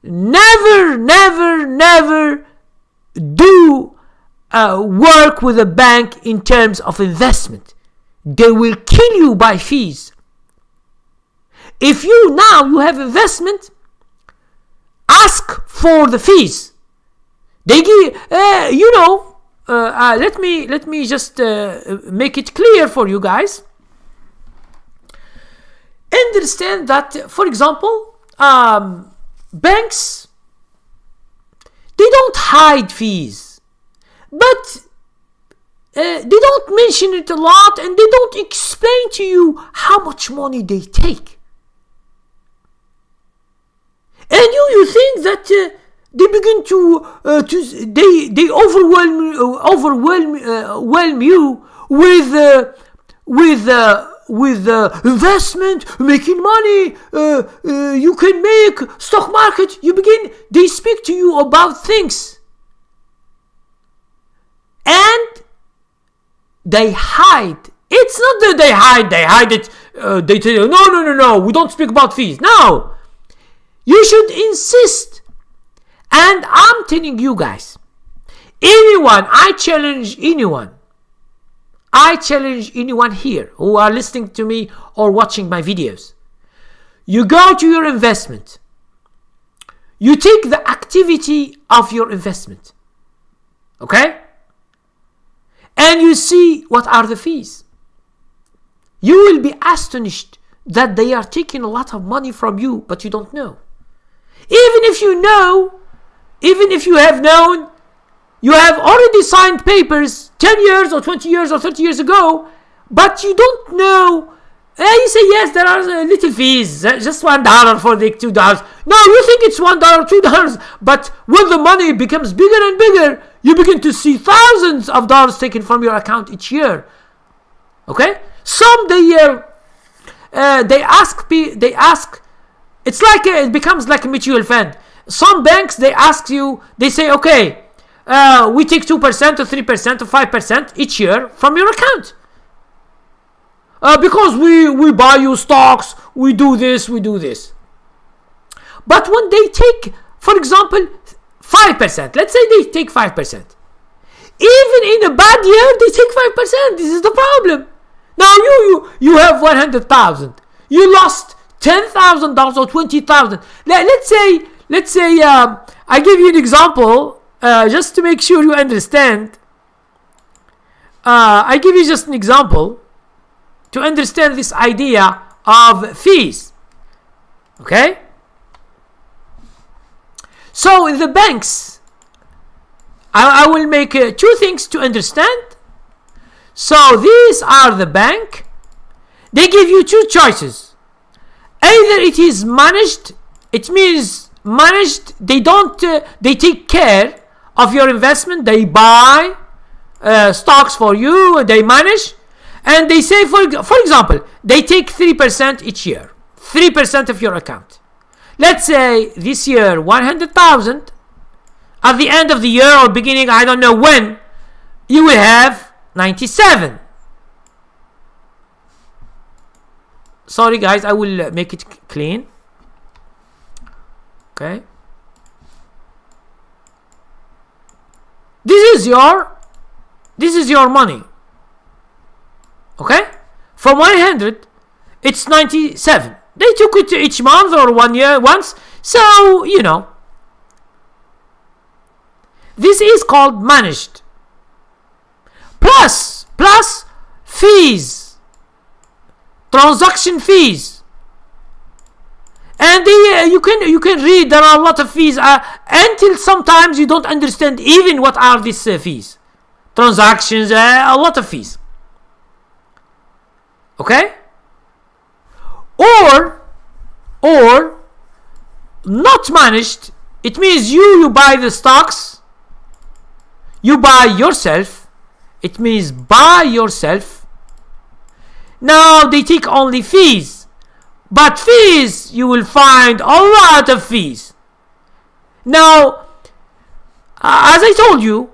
Never do work with a bank in terms of investment. They will kill you by fees. If you have investment, ask for the fees. They give, let me just make it clear for you guys. Understand that, for example, banks, they don't hide fees, but they don't mention it a lot, and they don't explain to you how much money they take. And you think that they begin to overwhelm you with investment, making money. You can make stock market. They speak to you about things, and they hide. It's not that they hide it. They tell you, no, we don't speak about fees. No, you should insist. And I'm telling you guys, I challenge anyone here who are listening to me or watching my videos. You go to your investment. You take the activity of your investment. Okay? And you see what are the fees. You will be astonished that they are taking a lot of money from you, but you don't know. Even if you have known, you have already signed papers 10 years or 20 years or 30 years ago, but you don't know. You say, yes, there are little fees, just $1 for the $2. No, you think it's $1, $2, but when the money becomes bigger and bigger, you begin to see thousands of dollars taken from your account each year. Okay? Some they ask. It's like it becomes like a mutual fund. Some banks, they ask you, they say, okay, we take 2% or 3% or 5% each year from your account. Because we buy you stocks, we do this. But when they take, for example, 5%, let's say they take 5%. Even in a bad year, they take 5%. This is the problem. Now you have 100,000. You lost $10,000 or 20,000. Let's say I give you an example just to make sure you understand. I give you just an example to understand this idea of fees. Okay? So in the banks, I will make two things to understand. So these are the bank. They give you two choices. Either it is managed. It means managed. They take care of your investment. They buy stocks for you. They manage. And they say, for example, they take 3% each year. 3% of your account. Let's say this year, 100,000. At the end of the year or beginning, I don't know when, you will have 97. Sorry guys, I will make it clean. Okay. This is your money. Okay? From 100, it's 97. They took it each month or 1 year once. So, this is called managed. Plus fees, transaction fees. And you can read, there are a lot of fees until sometimes you don't understand even what are these fees. Transactions, a lot of fees. Okay? Or not managed, it means you buy the stocks, you buy yourself, it means buy yourself. Now they take only fees, but fees, you will find a lot of fees. Now, as I told you,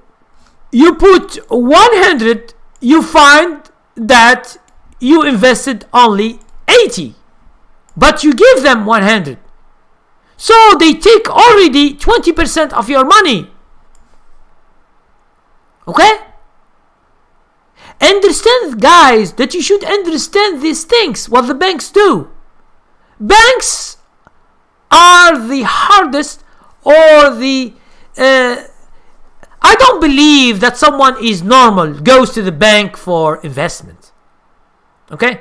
you put 100, you find that you invested only 80, but you give them 100. So they take already 20% of your money. Okay? Understand, guys, that you should understand these things, what the banks do. Banks are the hardest, or I don't believe that someone is normal, goes to the bank for investment. Okay?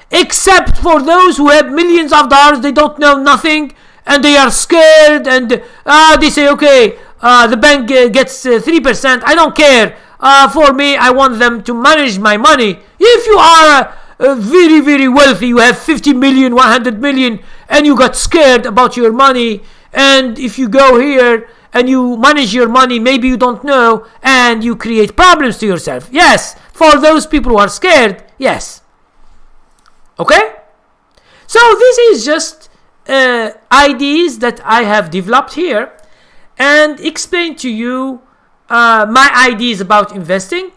Except for those who have millions of dollars, they don't know nothing, and they are scared, and they say, okay, the bank gets 3%, I don't care. For me, I want them to manage my money. If you are very, very wealthy, you have 50 million, 100 million, and you got scared about your money, and if you go here and you manage your money, maybe you don't know, and you create problems to yourself. Yes, for those people who are scared, yes. Okay? So this is just ideas that I have developed here and explain to you my ideas about investing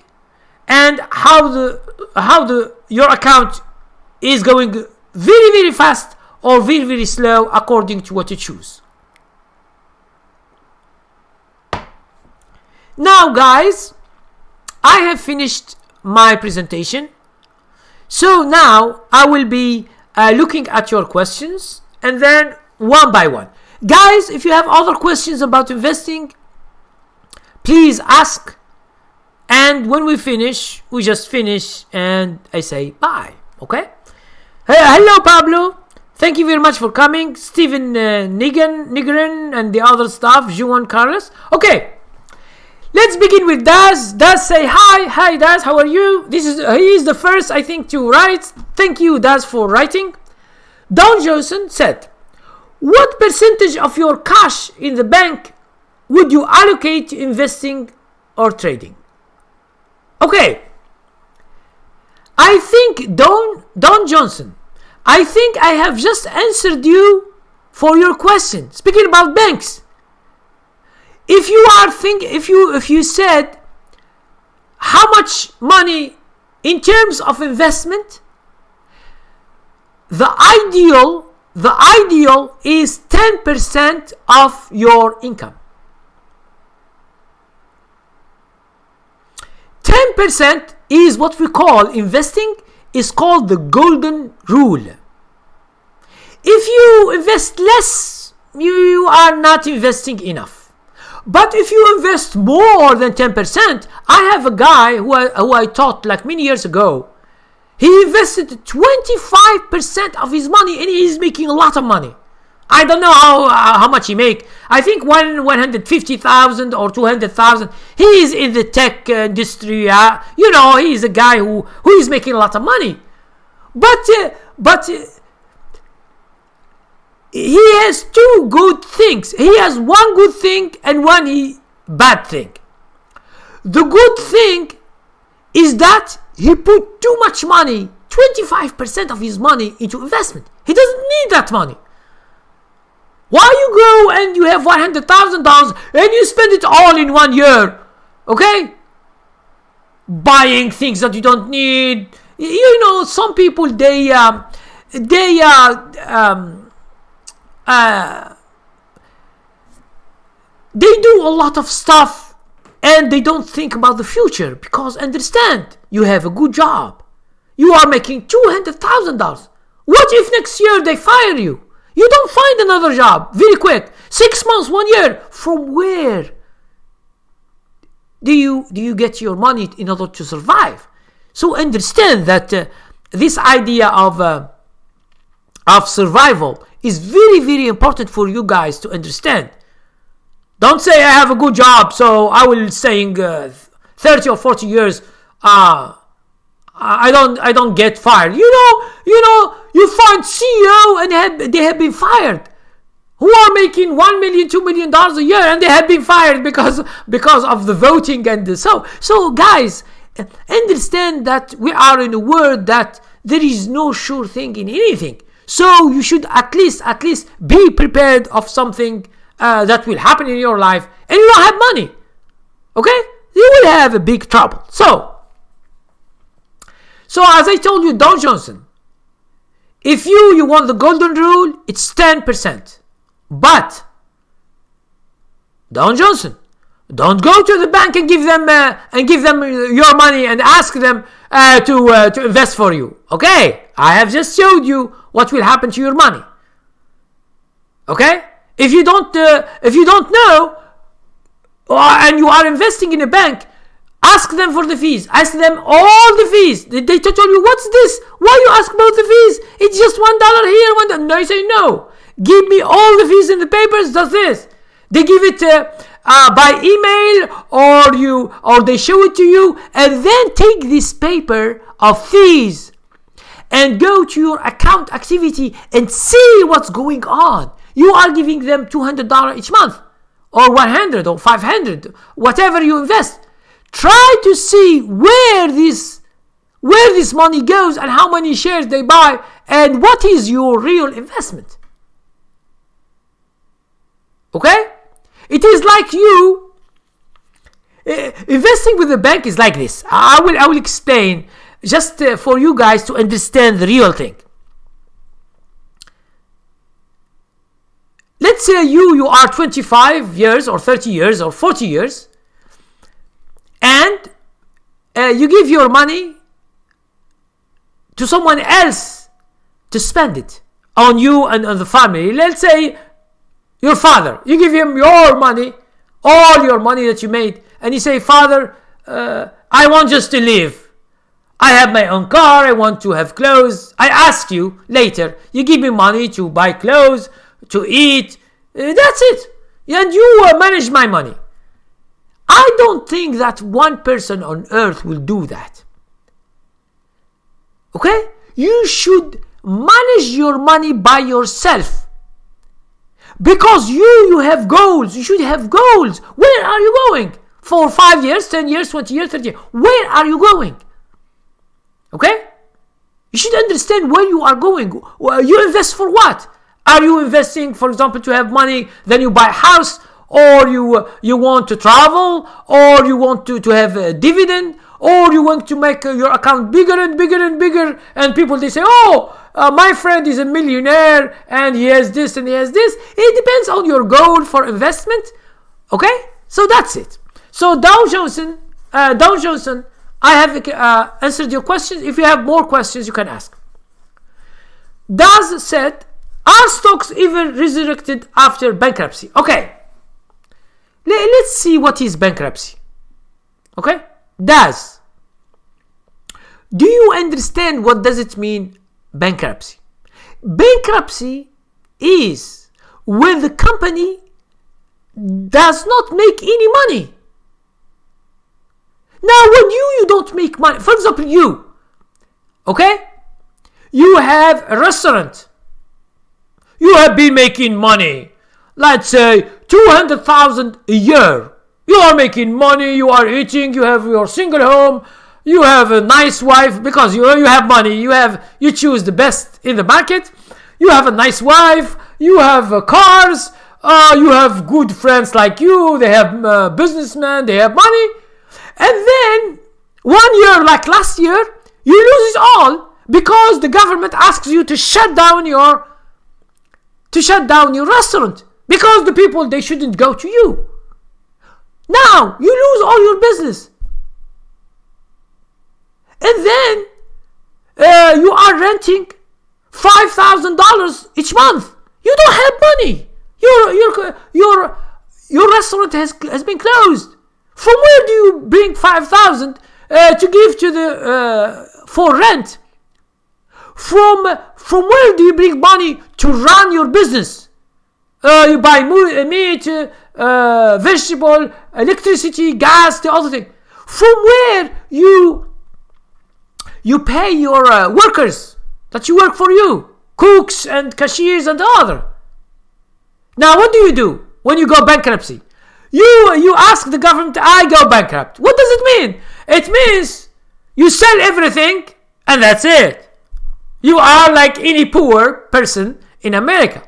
and how your account is going very, very fast or very, very slow according to what you choose. Now, guys, I have finished my presentation. So now I will be looking at your questions, and then one by one. Guys, if you have other questions about investing, please ask. And when we finish, we just finish and I say bye. Okay? Hello, Pablo. Thank you very much for coming. Stephen Nigren and the other staff, Juan Carlos. Okay. Let's begin with Daz. Daz, say hi. Hi, Daz. How are you? He is the first, I think, to write. Thank you, Daz, for writing. Don Johnson said, what percentage of your cash in the bank would you allocate to investing or trading? Okay. I think, Don Johnson, I think I have just answered you for your question. Speaking about banks. If you said how much money in terms of investment, the ideal is 10% of your income. 10% is what we call investing, is called the golden rule. If you invest less, you are not investing enough. But if you invest more than 10%, I have a guy who I taught like many years ago. He invested 25% of his money and he's making a lot of money. I don't know how much he make. I think 150,000 or 200,000. He is in the tech industry. He is a guy who is making a lot of money. But he has two good things. He has one good thing and one bad thing. The good thing is that he put too much money, 25% of his money, into investment. He doesn't need that money. Why you go and you have $100,000 and you spend it all in 1 year? Okay? Buying things that you don't need. Some people they do a lot of stuff And they don't think about the future because understand, you have a good job. You are making $200,000. What if next year they fire you? You don't find another job very quick. 6 months, 1 year. From where do you get your money in order to survive? So understand that this idea of survival is very, very important for you guys to understand. Don't say I have a good job, so I will staying 30 or 40 years. I don't get fired. You find CEO and they have been fired, who are making $1 million, $2 million a year, and they have been fired because of the voting and so guys, understand that we are in a world that there is no sure thing in anything. So you should at least be prepared of something that will happen in your life, and you don't have money. Okay, you will have a big trouble. So as I told you, Dow Johnson, if you want the golden rule, it's 10%. But Dow Johnson, don't go to the bank and give them your money and ask them to invest for you. Okay, I have just showed you what will happen to your money. Okay, if you don't know, and you are investing in a bank, ask them for the fees. Ask them all the fees. They tell you, what's this? Why you ask about the fees? It's just $1 here, $1. No, you say no. Give me all the fees in the papers. Does this? They give it by email, or they show it to you, and then take this paper of fees and go to your account activity and see what's going on. You are giving them $200 each month, or $100 or $500, whatever you invest. Try to see where this money goes and how many shares they buy and what is your real investment. Okay? It is like you investing with the bank is like this. I will explain just for you guys to understand the real thing. Let's say you are 25 years or 30 years or 40 years, and you give your money to someone else to spend it on you and on the family. Let's say your father, you give him your money, all your money that you made, and you say, Father, I want just to live. I have my own car, I want to have clothes. I ask you later, you give me money to buy clothes, to eat, that's it. And you manage my money. I don't think that one person on earth will do that. Okay? You should manage your money by yourself. Because you have goals. You should have goals. Where are you going? For 5 years, 10 years, 20 years, 30 years. Where are you going? Okay? You should understand where you are going. You invest for what? Are you investing, for example, to have money, then you buy a house, or you want to travel, or you want to have a dividend, or you want to make your account bigger and bigger and bigger, and people, they say, my friend is a millionaire, and he has this and he has this. It depends on your goal for investment. Okay? So that's it. So Dow Johnson, I have answered your questions. If you have more questions, you can ask. Daz said, are stocks even resurrected after bankruptcy? Okay. Let's see what is bankruptcy. Okay? Daz, do you understand what does it mean, bankruptcy? Bankruptcy is when the company does not make any money. Now, when you don't make money, for example, you have a restaurant. You have been making money, let's say 200,000 a year. You are making money, you are eating, you have your single home, you have a nice wife because you have money, you choose the best in the market, you have a nice wife, you have cars, you have good friends like you, they have businessmen, they have money. And then 1 year, like last year, you lose it all because the government asks you to shut down your restaurant because the people, they shouldn't go to you. Now you lose all your business. And then you are renting $5,000 each month. You don't have money. Your restaurant has been closed. From where do you bring 5,000 to give to the for rent? From where do you bring money to run your business? You buy meat, vegetable, electricity, gas, the other thing. From where you pay your workers that you work for you, cooks and cashiers and the other. Now what do when you go bankruptcy? You ask the government, I go bankrupt. What does it mean? It means you sell everything and that's it. You are like any poor person in America.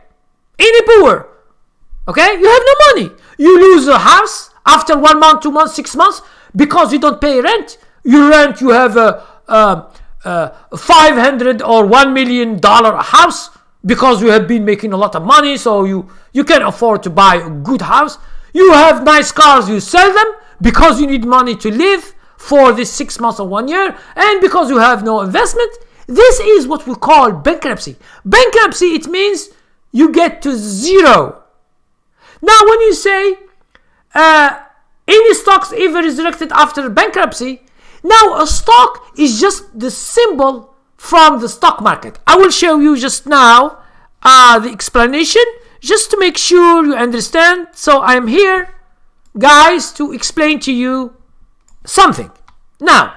Any poor. Okay? You have no money. You lose a house after 1 month, 2 months, 6 months because you don't pay rent. You have a $500 or $1 million house because you have been making a lot of money, so you can afford to buy a good house. You have nice cars, you sell them because you need money to live for this 6 months or 1 year, and because you have no investment. This is what we call bankruptcy. Bankruptcy, it means you get to zero. Now when you say any stocks ever resurrected after bankruptcy, now a stock is just the symbol from the stock market. I will show you just now the explanation just to make sure you understand. So I'm here, guys, to explain to you something. Now,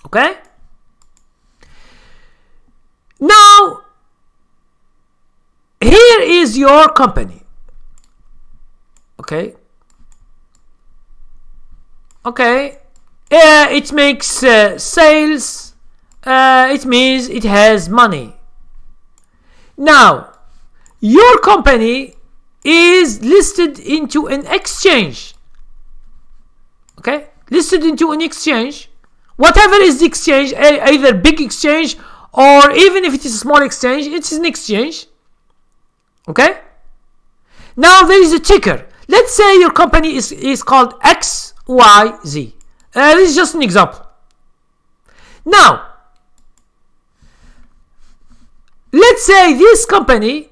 okay? Now, here is your company. Okay? Okay? It makes sales. It means it has money. Now, your company is listed into an exchange. Okay? Listed into an exchange. Whatever is the exchange, either big exchange or even if it is a small exchange, it's an exchange. Okay? Now there is a ticker. Let's say your company is called XYZ. This is just an example. Now, let's say this company,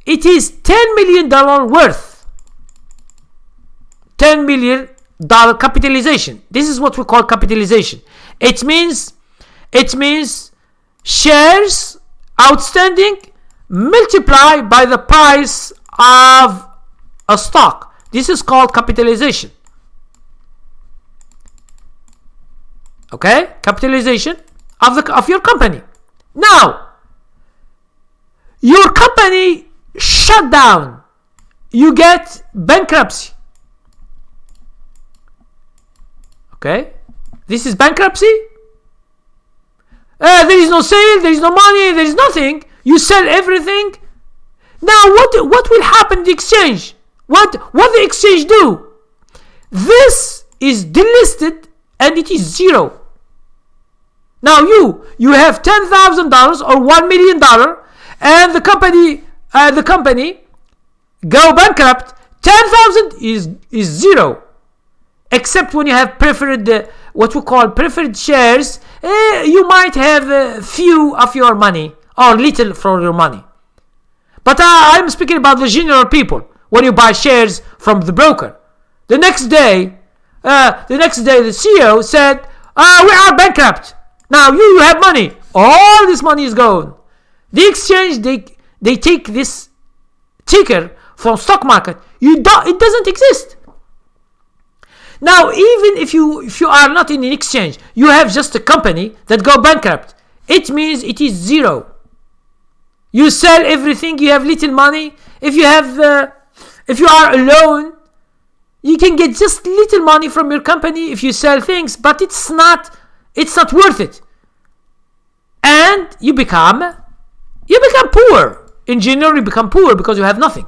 it is $10 million worth. $10 million capitalization. This is what we call capitalization. It means shares outstanding multiplied by the price of a stock. This is called capitalization. Okay? Capitalization of your company. Now, your company shut down. You get bankruptcy. Okay? This is bankruptcy. There is no sale, there is no money, there is nothing. You sell everything. Now, what will happen in the exchange? What the exchange do? This is delisted and it is zero. Now you have $10,000 or $1 million, and the company go bankrupt. 10,000 is zero, except when you have preferred what we call preferred shares. You might have a few of your money or little for your money. But I'm speaking about the general people. When you buy shares from the broker, the next day the CEO said, "We are bankrupt. Now you have money. All this money is gone." The exchange they take this ticker from stock market. It doesn't exist. Now, even if you are not in an exchange, you have just a company that go bankrupt. It means it is zero. You sell everything. You have little money. If you are alone, you can get just little money from your company if you sell things, but it's not worth it. And you become poor. In general, you become poor because you have nothing.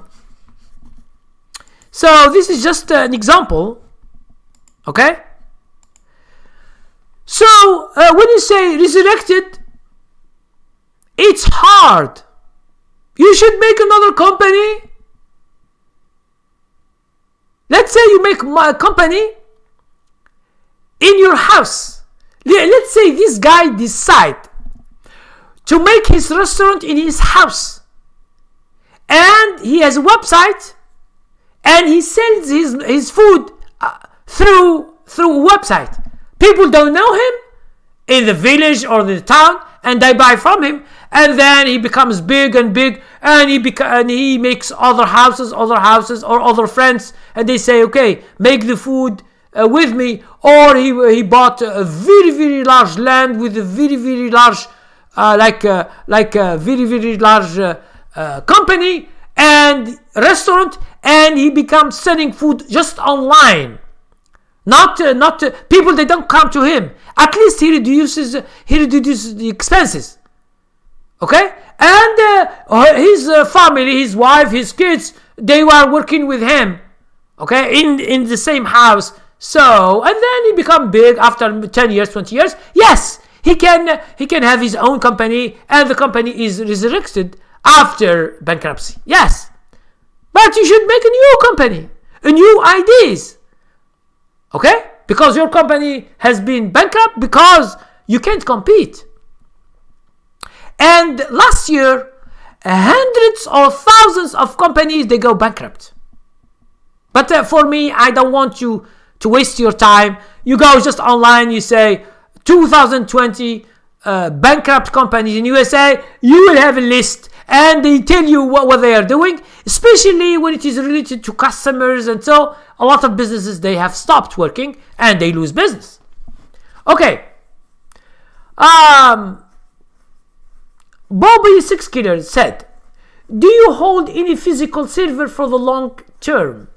So this is just an example. Okay? So when you say resurrected, it's hard. You should make another company. Let's say you make a company in your house. Let's say this guy decide to make his restaurant in his house, and he has a website, and he sells his food through a website. People don't know him in the village or the town, and they buy from him, and then he becomes big and big, and he makes other houses or other friends, and they say, okay, make the food with me. Or he bought a very, very large land with a very, very large very, very large company and restaurant, and he becomes selling food just online. Not people, they don't come to him. At least he reduces the expenses. Okay, and his family, his wife, his kids, they were working with him. Okay, in the same house. So, and then he become big after 10 years, 20 years. Yes, he can have his own company, and the company is resurrected after bankruptcy. Yes, but you should make a new company, a new ideas. Okay, because your company has been bankrupt because you can't compete. And last year, hundreds or thousands of companies, they go bankrupt. But for me, I don't want you to waste your time. You go just online, you say 2020 bankrupt companies in USA. You will have a list, and they tell you what they are doing, especially when it is related to customers. And so a lot of businesses, they have stopped working and they lose business. Okay. Bobby Sixkiller said, do you hold any physical silver for the long term?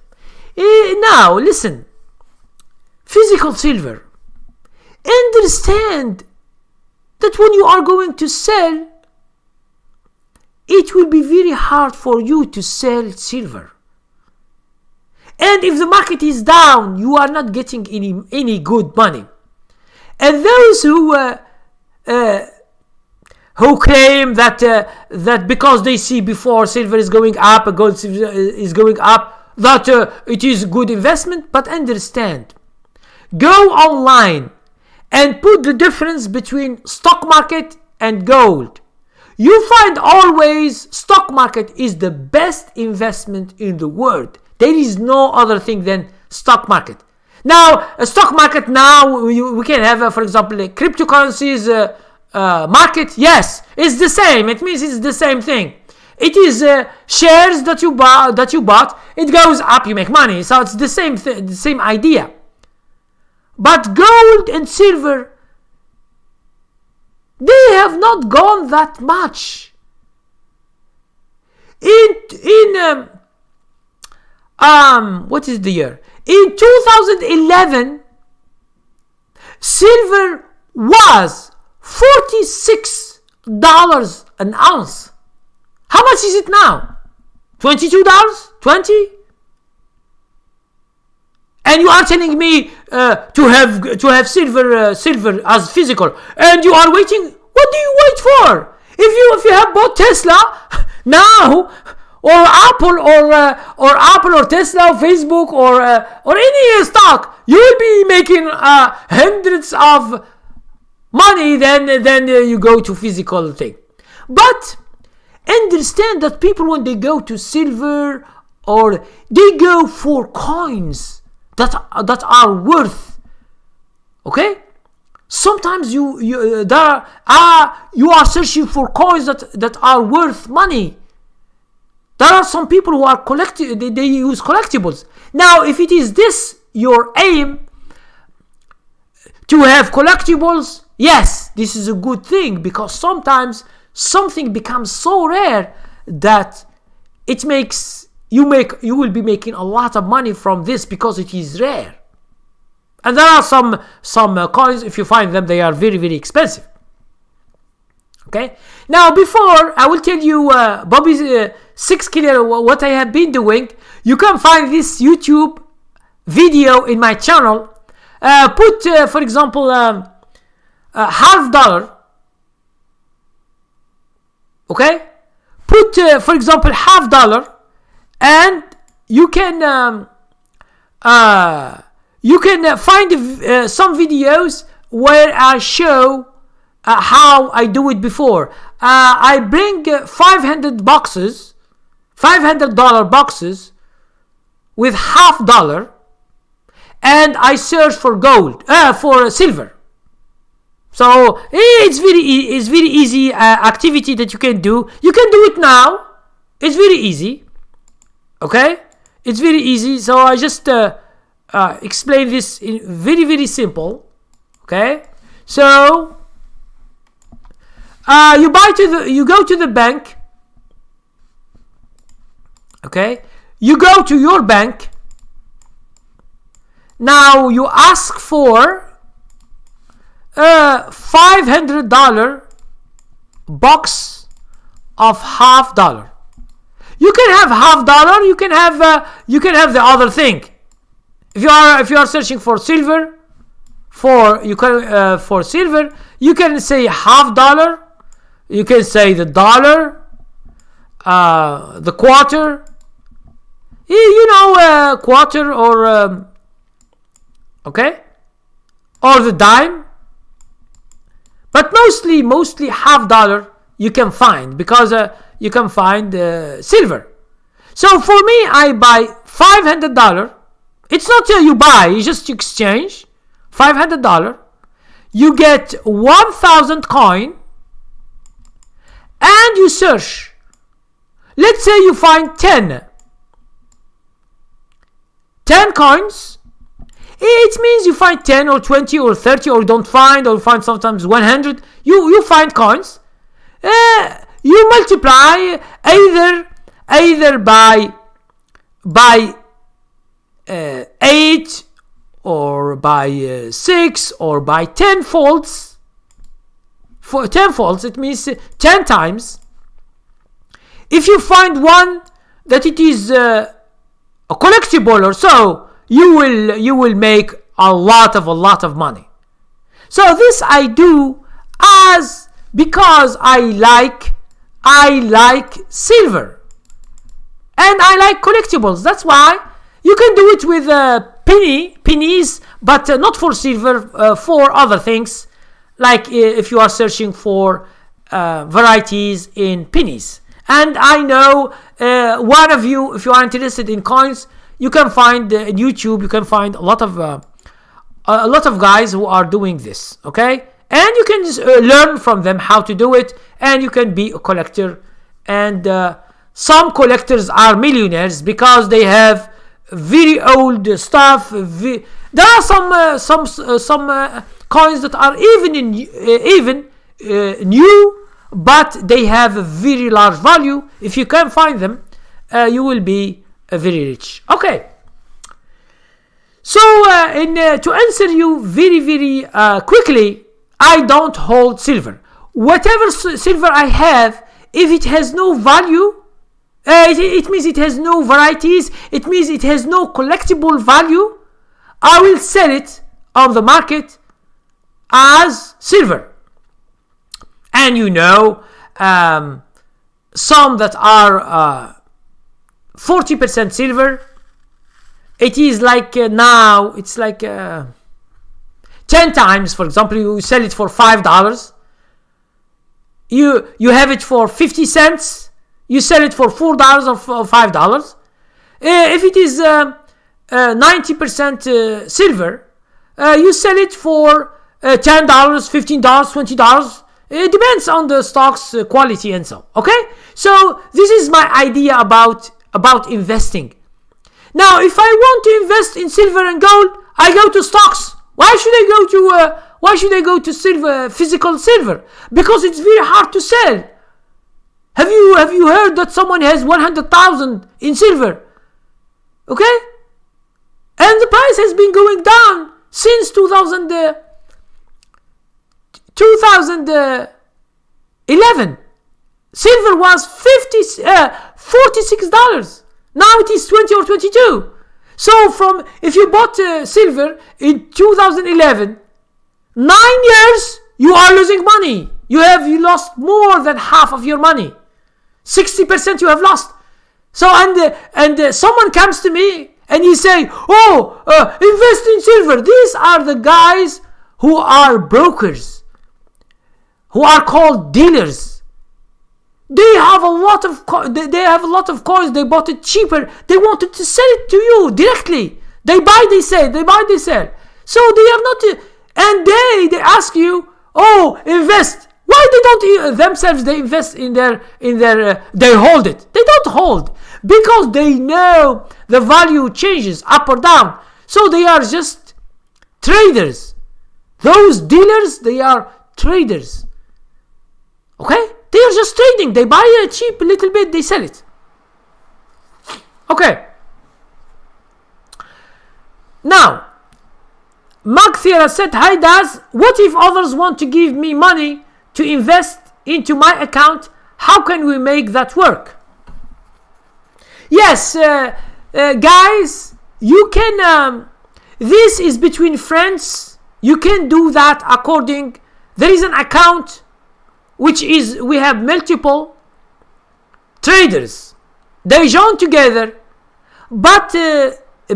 Now, listen. Physical silver. Understand that when you are going to sell, it will be very hard for you to sell silver. And if the market is down, you are not getting any good money. And those who claim that because they see before silver is going up, gold is going up, that it is a good investment. But understand, go online and put the difference between stock market and gold. You find always stock market is the best investment in the world. There is no other thing than stock market. Now, a stock market now, we can have, for example, a cryptocurrencies market. Yes, it's the same. It means it's the same thing. It is shares that you bought. It goes up, you make money. So it's the same the same idea. But gold and silver, they have not gone that much. What is the year? In 2011, silver was $46 an ounce. How much is it now? $22? $20? And you are telling me to have silver as physical, and you are waiting. What do you wait for? If you have bought Tesla now, or Apple, or Tesla, or Facebook, or any stock, you will be making hundreds of money. Then you go to physical thing. But understand that people, when they go to silver, or they go for coins that are worth, okay? Sometimes you are searching for coins that are worth money. There are some people who are they use collectibles. Now, if it is this your aim, to have collectibles, yes, this is a good thing, because sometimes something becomes so rare that it makes you will be making a lot of money from this because it is rare. And there are some coins, if you find them, they are very, very expensive. Okay. Now, before I will tell you Bobby's Sixkiller what I have been doing, you can find this YouTube video in my channel. Put for example $50. Okay. Put for example $50, and you can you can find some videos where I show how I do it before. I bring $500 boxes with $half, and I search for for silver. So it's very easy activity that you can do. You can do it now. It's very easy. Okay, it's very easy. So I just explain this in very simple. Okay, so you go to the bank. Okay, you go to your bank. Now you ask for $500 box of $half. You can have $half. You can have the other thing. If you are searching for silver, for silver, you can say $half. You can say the dollar, the quarter. Quarter or okay, or the dime. But mostly $half you can find, because you can find silver. So for me, I buy $500. It's not you buy, you just exchange $500. You get 1,000 coin, and you search. Let's say you find 10 coins. It means you find 10 or 20 or 30, or don't find, or find sometimes 100. You find coins. You multiply either by 8 or by 6 or by 10 folds. For 10 folds, it means 10 times. If you find one that it is a collectible or so, you will make a lot of money. So this I do because I like silver, and I like collectibles. That's why you can do it with pennies, but not for silver, for other things, like if you are searching for varieties in pennies. And I know one of you, if you are interested in coins, you can find in YouTube. You can find a lot of guys who are doing this. Okay, and you can just learn from them how to do it, and you can be a collector. And some collectors are millionaires because they have very old stuff. There are some coins that are even new, but they have a very large value. If you can find them, you will be very rich. Okay. So to answer you very quickly, I don't hold silver. Whatever silver I have, if it has no value, it means it has no varieties, it means it has no collectible value, I will sell it on the market as silver. And some that are 40% silver, it is like now it's like 10 times. For example, you sell it for $5, you have it for 50 cents, you sell it for $4 or $5. If it is 90% silver, you sell it for $10, $15, $20. It depends on the stock's quality and so. Okay, so this is my idea about investing. Now, if I want to invest in silver and gold, I go to stocks. Why should I go to silver, physical silver? Because it's very hard to sell. Have you heard that someone has 100,000 in silver? Okay, and the price has been going down since 2011. Silver was $46. Now it is 20 or 22. So if you bought silver in 2011, 9 years, you are losing money. You lost more than half of your money. 60% you have lost. So and someone comes to me and you say, invest in silver. These are the guys who are brokers, who are called dealers. They have a lot of coins. They bought it cheaper. They wanted to sell it to you directly. They buy, they sell. They buy, they sell. So they have not, and they ask you, invest. Why they don't themselves? They invest in their they hold it. They don't hold because they know the value changes up or down. So they are just traders. Those dealers, they are traders. Okay, they are just trading. They buy it cheap a little bit, they sell it. Okay. Now, Magthira said, "Hi Daz, what if others want to give me money to invest into my account? How can we make that work?" Yes, guys, you can, this is between friends. You can do that according, there is an account which is, we have multiple traders. They join together, but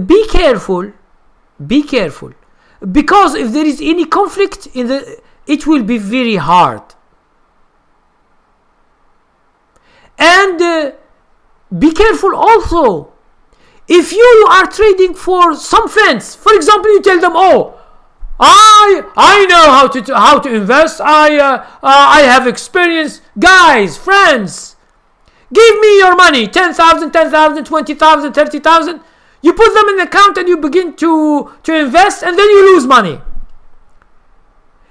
be careful, because if there is any conflict it will be very hard. And be careful also if you are trading for some friends. For example, you tell them, I know how to invest. I have experience. Guys, friends, give me your money, 10,000, 20,000, 30,000. You put them in an account and you begin to invest, and then you lose money.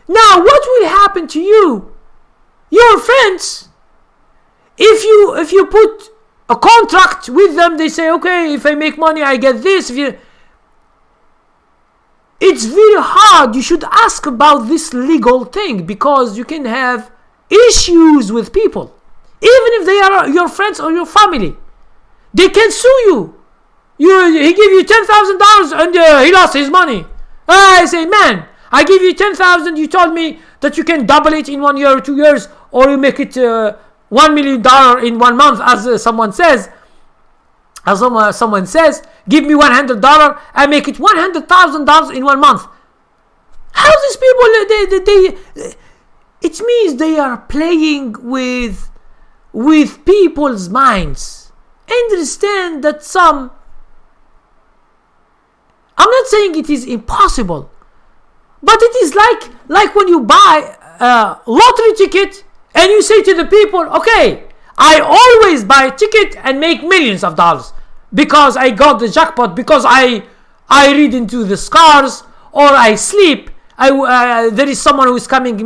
Now, what will happen to you? Your friends, if you put a contract with them, they say, okay, if I make money, I get this. It's very hard. You should ask about this legal thing, because you can have issues with people. Even if they are your friends or your family, they can sue you. He give you $10,000 and he lost his money. I say, man, I give you 10,000. You told me that you can double it in 1 year or 2 years, or you make it $1 million in 1 month, as someone says. Someone says, give me $100, I make it $100,000 in 1 month. How these people, it means they are playing with people's minds. Understand that I'm not saying it is impossible, but it is like when you buy a lottery ticket and you say to the people, okay, I always buy a ticket and make millions of dollars because I got the jackpot, because I read into the stars, or I sleep. There is someone who is coming to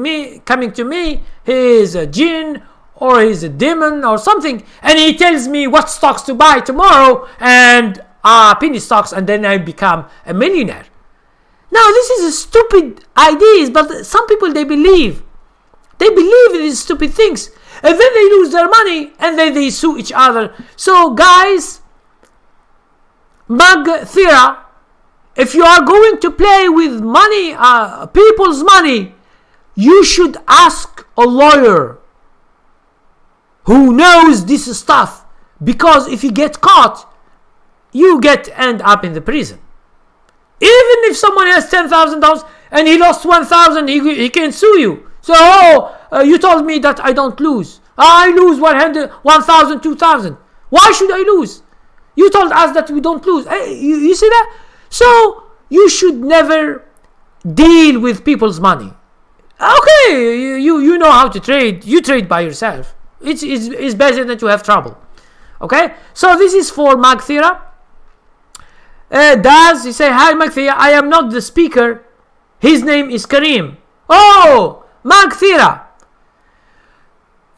me. He is a jinn, or he's a demon or something, and he tells me what stocks to buy tomorrow, and penny stocks, and then I become a millionaire. Now, this is a stupid ideas, but some people, they believe in these stupid things, and then they lose their money, and then they sue each other. So guys, Magthira, if you are going to play with money, people's money, you should ask a lawyer who knows this stuff, because if you get caught, you end up in the prison. Even if someone has $10,000 and he lost 1,000, he can sue you. So, you told me that I don't lose. I lose 1,000, 2,000. Why should I lose? You told us that we don't lose. You see that? So, you should never deal with people's money. Okay, you know how to trade. You trade by yourself. It's better than to have trouble. Okay? So, this is for Magthira. Daz, you say, hi Magthira, I am not the speaker. His name is Kareem. Oh, Magthira.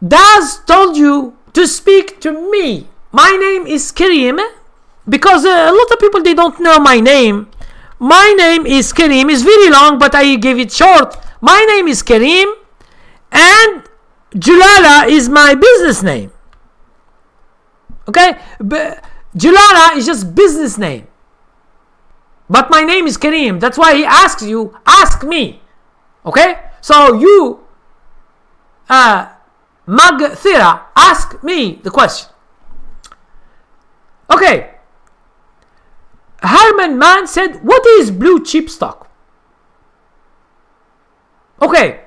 Daz told you to speak to me. My name is Kareem, because a lot of people, they don't know my name. My name is Kareem. It's very long, but I give it short. My name is Kareem, and Djellala is my business name. Okay? Djellala is just business name. But my name is Kareem. That's why he asks you, ask me. Okay? So you, Magthira, ask me the question. Okay. German man said, what is blue chip stock? Okay.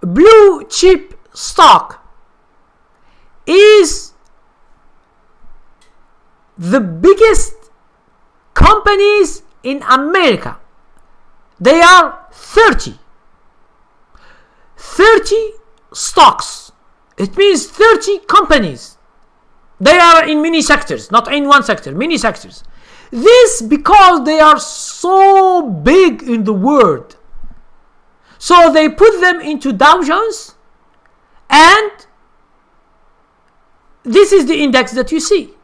Blue chip stock is the biggest companies in America. They are 30 stocks. It means 30 companies. They are in many sectors, not in one sector, many sectors. This because they are so big in the world. So they put them into Dow Jones, and this is the index that you see.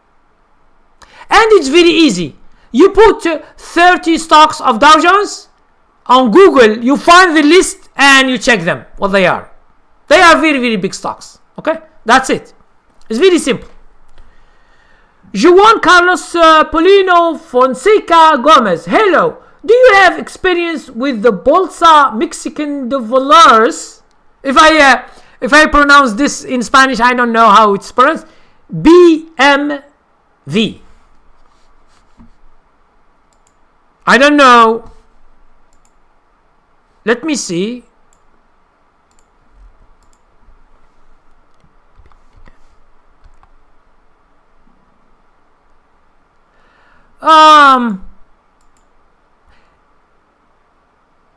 And it's very easy. You put 30 stocks of Dow Jones on Google, you find the list and you check them, what they are. They are very, very big stocks. Okay? That's it. It's very simple. Juan Carlos Polino Fonseca Gomez. Hello. Do you have experience with the Bolsa Mexican de Valores? If I pronounce this in Spanish, I don't know how it's pronounced. BMV. I don't know. Let me see.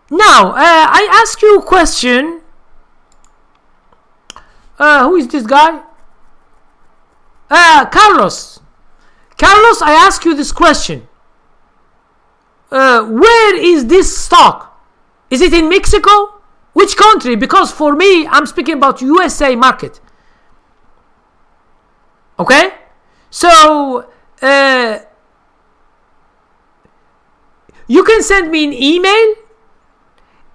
Now, I ask you a question. Who is this guy? Carlos. Carlos, I ask you this question. Where is this stock? Is it in Mexico? Which country? Because for me, I'm speaking about USA market. Okay? So, you can send me an email,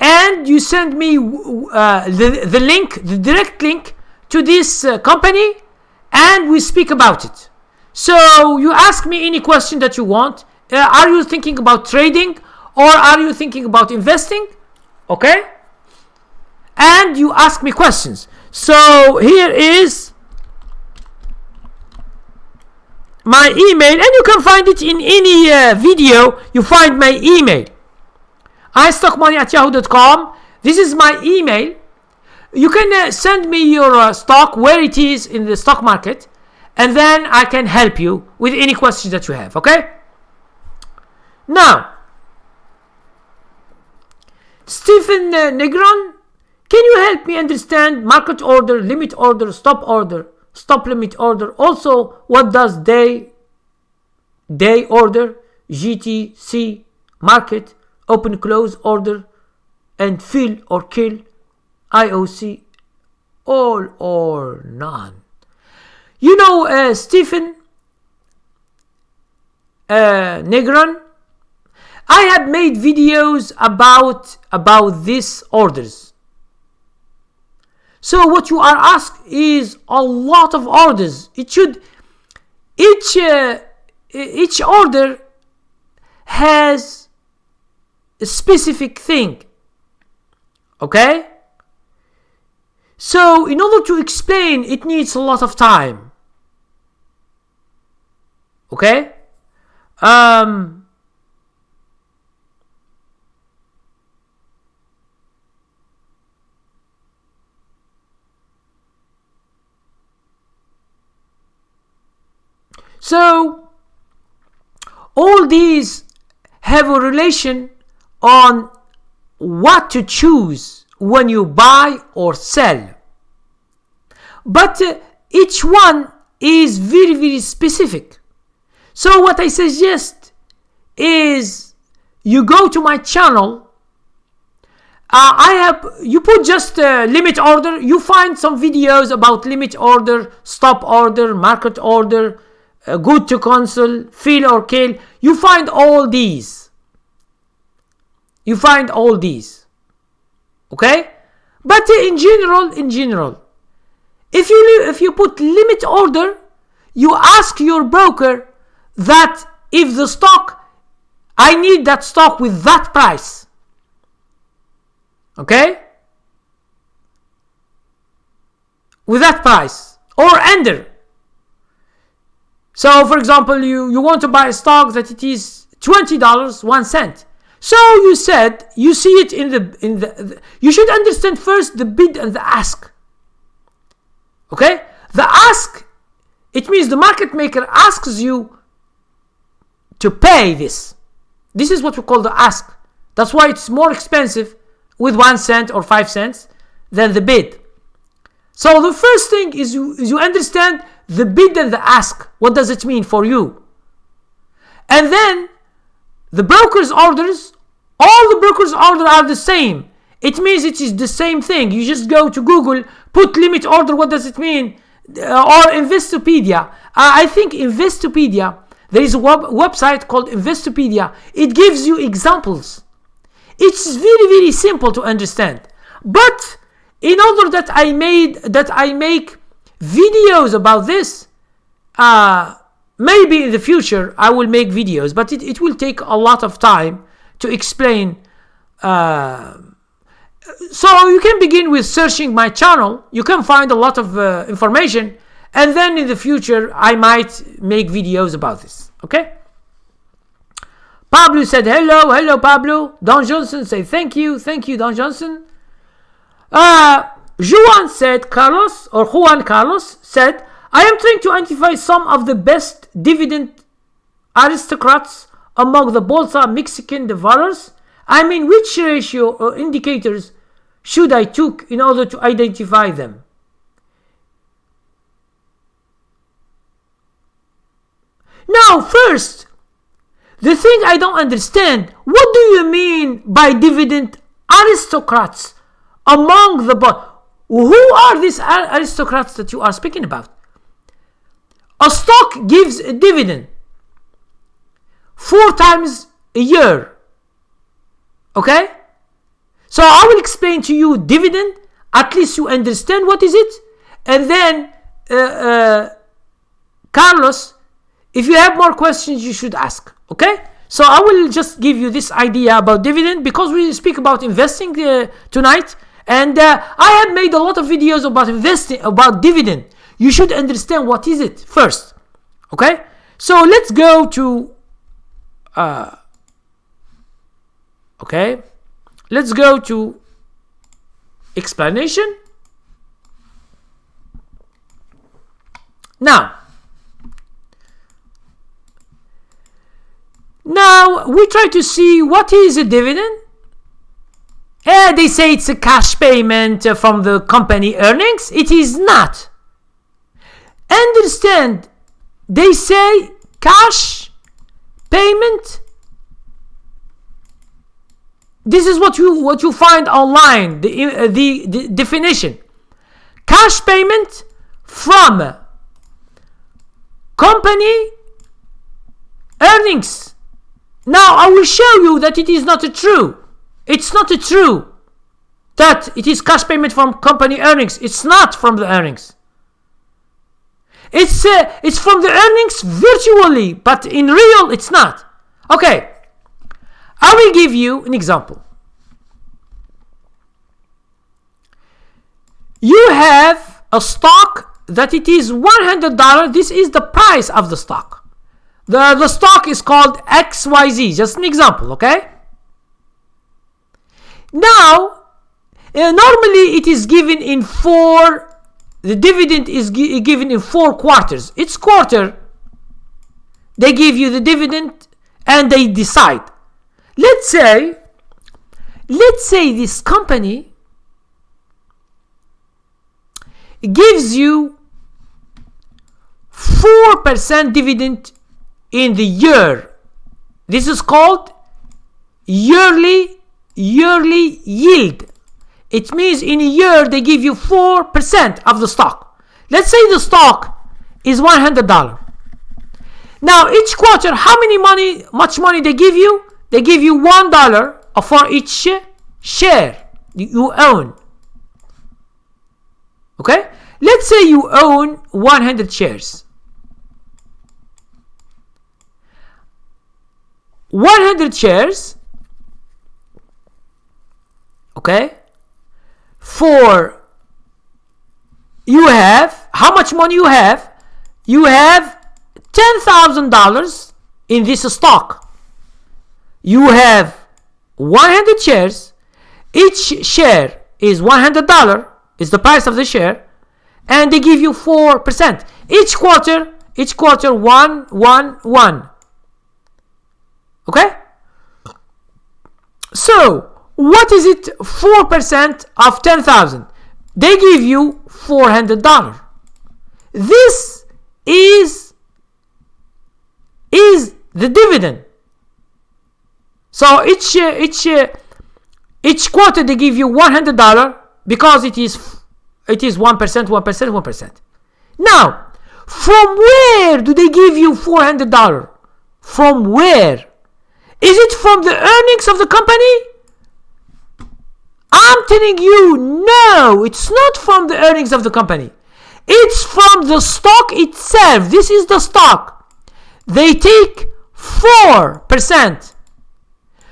and you send me the link, the direct link to this company, and we speak about it. So you ask me any question that you want. Are you thinking about trading, or are you thinking about investing? Okay? And you ask me questions. So here is my email, and you can find it in any video. You find my email, istockmoney@yahoo.com. This is my email. You can send me your stock, where it is in the stock market, and then I can help you with any questions that you have. Okay? Now, Stephen Negron, can you help me understand market order, limit order, stop limit order? Also, what does day order, GTC, market, open close order, and fill or kill, IOC, all or none? You know, Stephen Negron, I have made videos about these orders. So what you are asked is a lot of orders. Each order has a specific thing. Okay? So in order to explain, it needs a lot of time. Okay? So all these have a relation on what to choose when you buy or sell. But each one is very, very specific. So what I suggest is you go to my channel. You put just limit order. You find some videos about limit order, stop order, market order, good to cancel, fill or kill. You find all these. Okay? But in general, if you put limit order, you ask your broker that if the stock, I need that stock with that price. Okay? With that price or under. So for example, you want to buy a stock that it is $20, 1 cent. So you said you see it in the you should understand first the bid and the ask. Okay? The ask, it means the market maker asks you to pay this. This is what we call the ask. That's why it's more expensive with 1 cent or 5 cents than the bid. So the first thing is you understand the bid and the ask. What does it mean for you? And then the broker's orders, all the broker's orders are the same. It means it is the same thing. You just go to Google, put limit order, what does it mean? Or Investopedia. I think Investopedia, there is a website called Investopedia. It gives you examples. It's very, very simple to understand. But in order that I make videos about this, maybe in the future I will make videos, but it will take a lot of time to explain. So you can begin with searching my channel. You can find a lot of information, and then in the future I might make videos about this. Okay? Pablo said hello Pablo. Don Johnson said thank you Don Johnson. Juan Carlos said, I am trying to identify some of the best dividend aristocrats among the Bolsa Mexican devourers. I mean, which ratio or indicators should I take in order to identify them? Now, first, the thing I don't understand, what do you mean by dividend aristocrats among the who are these aristocrats that you are speaking about? A stock gives a dividend 4 times a year. Okay? So I will explain to you dividend. At least you understand what is it. And then, Carlos, if you have more questions, you should ask. Okay? So I will just give you this idea about dividend because we speak about investing tonight. And I have made a lot of videos about investing, about dividend. You should understand what is it first. Okay? So let's go to let's go to explanation. Now we try to see what is a dividend. They say it's a cash payment from the company earnings. It is not. Understand, they say cash payment. This is what you find online, the definition. Cash payment from company earnings. Now I will show you that it is not true. It's not true that it is cash payment from company earnings. It's not from the earnings. It's from the earnings virtually, but in real it's not. Okay, I will give you an example. You have a stock that it is $100. This is the price of the stock. The stock is called XYZ. Just an example, okay? Now, normally it is given in 4. The dividend is given in 4 quarters. Each quarter, they give you the dividend and they decide. Let's say this company gives you 4% dividend in the year. This is called yearly yield. It means in a year they give you 4% of the stock. Let's say the stock is $100. Now each quarter, how much money they give you? They give you $1 for each share you own. Okay? Let's say you own 100 shares. 100 shares. Okay? For you have, how much money you have? You have $10,000 in this stock. You have 100 shares. Each share is $100, is the price of the share, and they give you 4%. Each quarter 1. Okay? So, what is it? 4% of 10,000. They give you $400. This is the dividend. So each quarter they give you $100 because it is 1%. Now, from where do they give you $400? From where? Is it from the earnings of the company? I'm telling you, no, it's not from the earnings of the company. It's from the stock itself. This is the stock. They take 4%.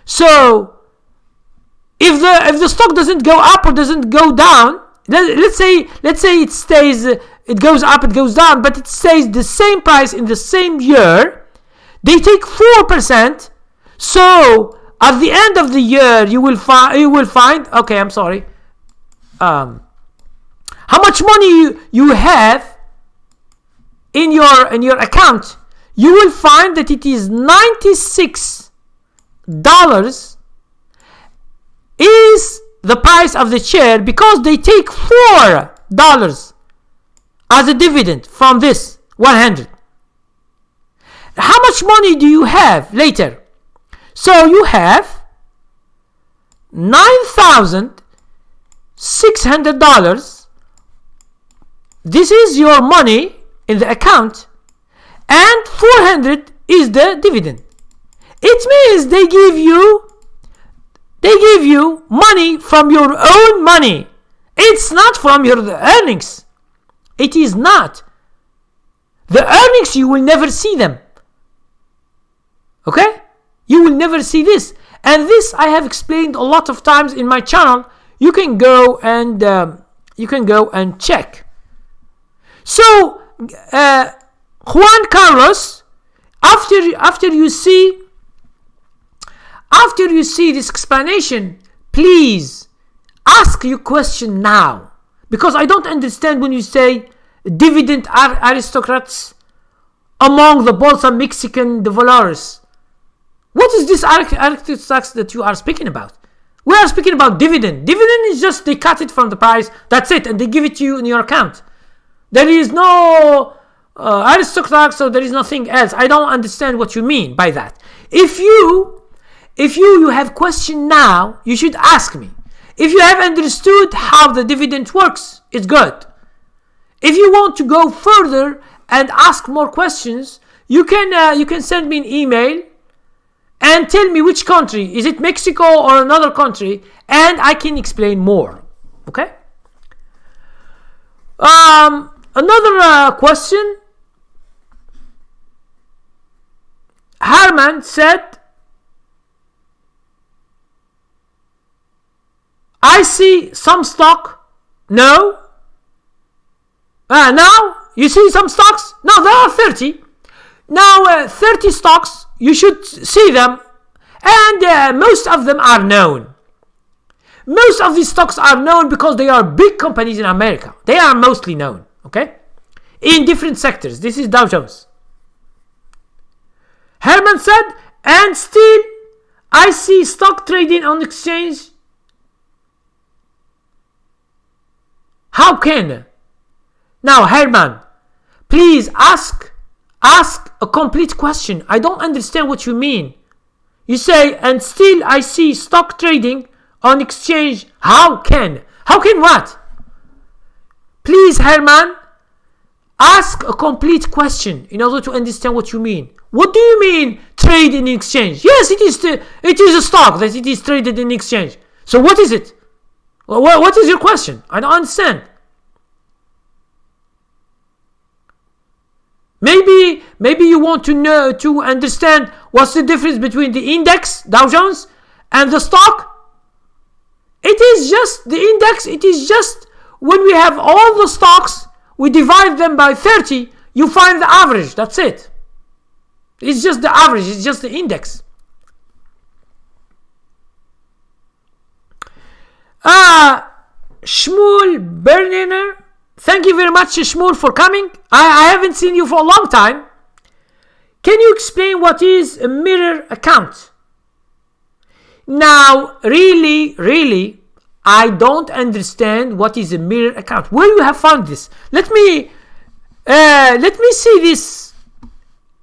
So, if the stock doesn't go up or doesn't go down, let's say it stays, it goes up, it goes down, but it stays the same price in the same year, they take 4%. So at the end of the year, you will find. Okay, I'm sorry. How much money you have in your account? You will find that it is $96 is the price of the share because they take $4 as a dividend from this 100. How much money do you have later? So you have $9,600. This is your money in the account, and 400 is the dividend. It means they give you money from your own money. It's not from your earnings. It is not. The earnings, you will never see them. Okay? You will never see this. And this I have explained a lot of times in my channel. You can go and check. So Juan Carlos, after you see this explanation, please ask your question now, because I don't understand when you say dividend aristocrats among the Bolsa Mexican developers. What is this aristocrats that you are speaking about? We are speaking about dividend. Dividend is just they cut it from the price. That's it, and they give it to you in your account. There is no aristocrats, so there is nothing else. I don't understand what you mean by that. If you have question now, you should ask me. If you have understood how the dividend works, it's good. If you want to go further and ask more questions, you can send me an email and tell me which country. Is it Mexico or another country? And I can explain more. Okay? Another question. Herman said, I see some stock. No. Now you see some stocks. No, there are 30. Now 30 stocks. You should see them, and most of them are known. Most of these stocks are known because they are big companies in America. They are mostly known. Okay, in different sectors. This is Dow Jones. Herman said, and still I see stock trading on exchange. How can? Now, Herman, please ask a complete question. I don't understand what you mean. You say, and still I see stock trading on exchange. How can? How can what? Please, Herman, ask a complete question in order to understand what you mean. What do you mean trade in exchange? Yes, it is a stock that it is traded in exchange. So what is it? What is your question? I don't understand. Maybe you want to understand what's the difference between the index, Dow Jones, and the stock. It is just the index. It is just when we have all the stocks, we divide them by 30, you find the average. That's it. It's just the average. It's just the index. Shmuel Berliner, thank you very much, Shmuel, for coming. I haven't seen you for a long time. Can you explain what is a mirror account? Now, really, I don't understand what is a mirror account. Where you have found this? Let me see this.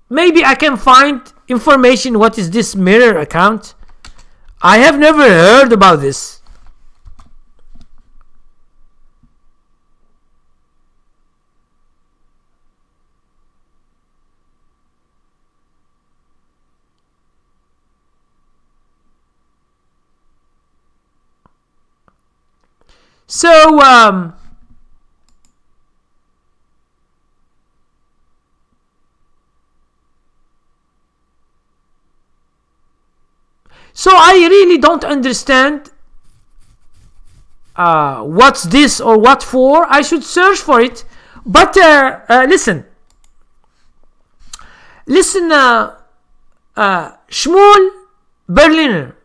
Maybe I can find information. What is this mirror account? I have never heard about this. So, I really don't understand what's this or what for. I should search for it. But listen, Shmuel Berliner.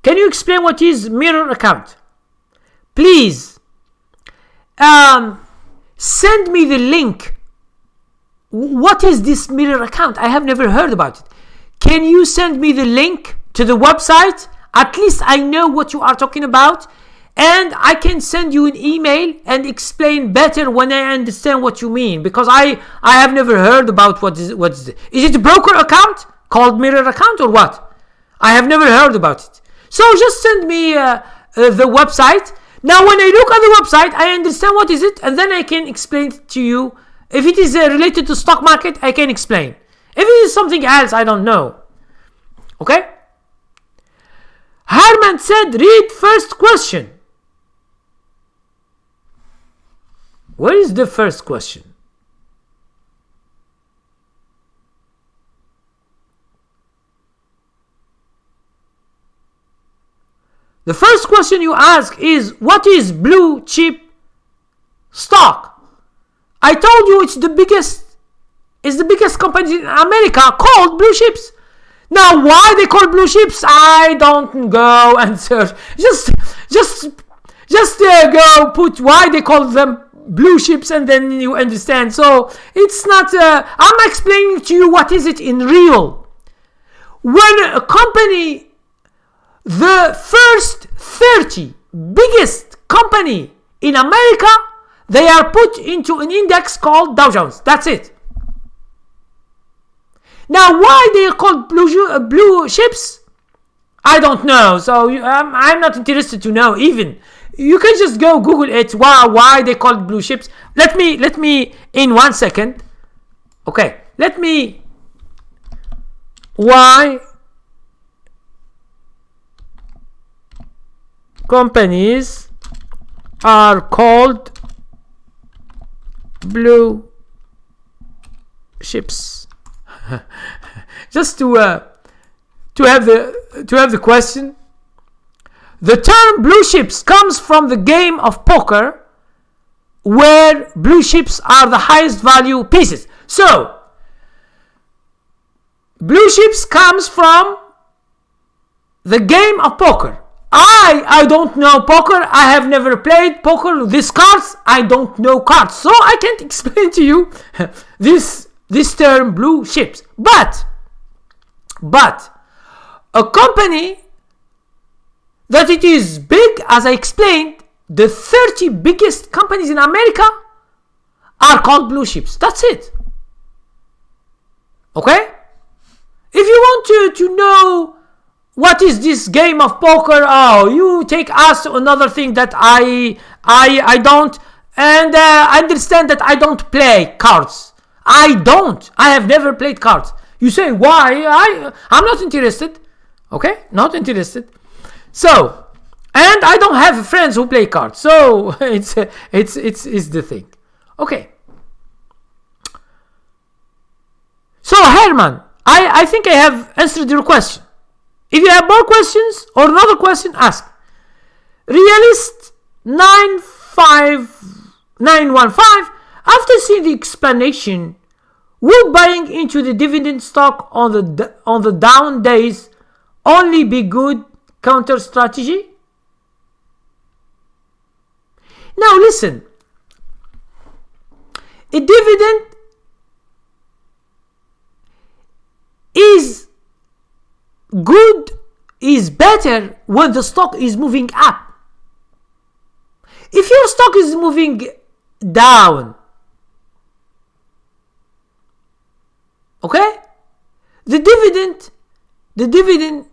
Can you explain what is mirror account? Please send me the link. What is this mirror account? I have never heard about it. Can you send me the link to the website? At least I know what you are talking about, and I can send you an email and explain better when I understand what you mean, because I have never heard about what's this. Is it a broker account called mirror account or what? I have never heard about it. So just send me the website. Now when I look at the website, I understand what is it, and then I can explain it to you. If it is related to stock market, I can explain. If it is something else, I don't know. Okay? Herman said, read first question. Where is the first question? The first question you ask is, what is blue chip stock? I told you it's the biggest company in America called blue chips. Now, why they call blue chips, I don't go and search. Just go put why they call them blue chips, and then you understand. So it's not. I'm explaining to you what is it in real. When a company, the first 30 biggest company in America, they are put into an index called Dow Jones. That's it. Now, why they are called blue chips, I don't know. So I'm not interested to know. Even you can just go Google it. Why they called blue chips? Let me in 1 second. Okay. Why companies are called blue chips? Just to have the question. The term blue chips comes from the game of poker, where blue chips are the highest value pieces. So blue chips comes from the game of poker. I don't know poker. I have never played poker. These cards, I don't know cards, so I can't explain to you this term blue chips. But a company that it is big, as I explained, the 30 biggest companies in America are called blue chips. That's it. Okay? If you want to know what is this game of poker, you take us to another thing that I don't, and I understand that I don't play cards. I have never played cards. You say, why? I'm not interested. Okay? Not interested. So, and I don't have friends who play cards. So, it's the thing. Okay. So, Herman, I think I have answered your question. If you have more questions or another question, ask. Realist 95915, after seeing the explanation, would buying into the dividend stock on the down days only be good counter strategy? Now listen, a dividend is good, is better when the stock is moving up. If your stock is moving down, okay, the dividend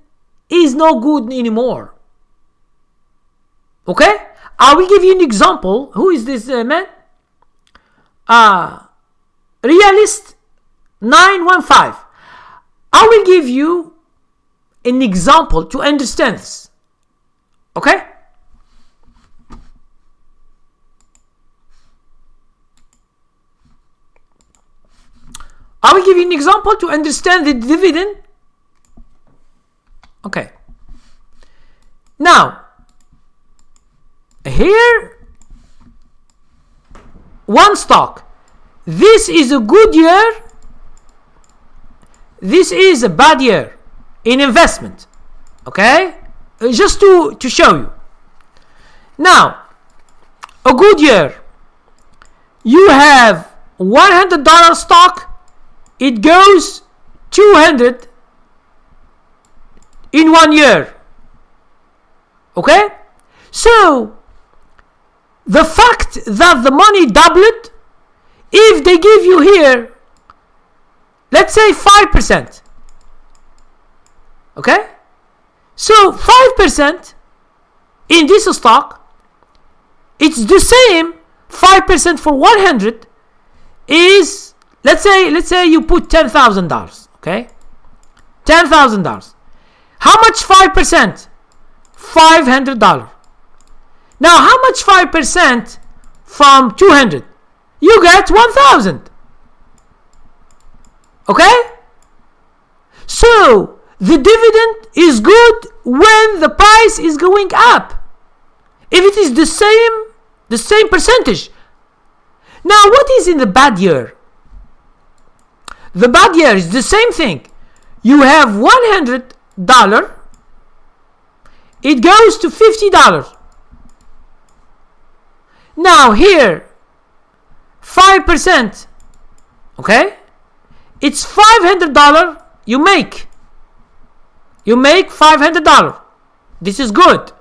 is no good anymore. Okay, I will give you an example. Who is this man? Realist 915. I will give you an example to understand this. Okay? I will give you an example to understand the dividend. Okay. Now, here, one stock. This is a good year. This is a bad year in investment. Okay? Just to show you. Now, a good year. You have $100 stock. It goes 200 in 1 year. Okay? So, the fact that the money doubled, if they give you here, let's say 5%. Okay? So, 5% in this stock, it's the same 5% for 100 is, let's say you put $10,000, okay? $10,000. How much 5%? $500. Now, how much 5% from 200? You get 1,000. Okay? So, the dividend is good when the price is going up. If it is the same percentage. Now, what is in the bad year? The bad year is the same thing. You have $100. It goes to $50. Now here, 5%. Okay? It's $500 you make. You make $500. This is good.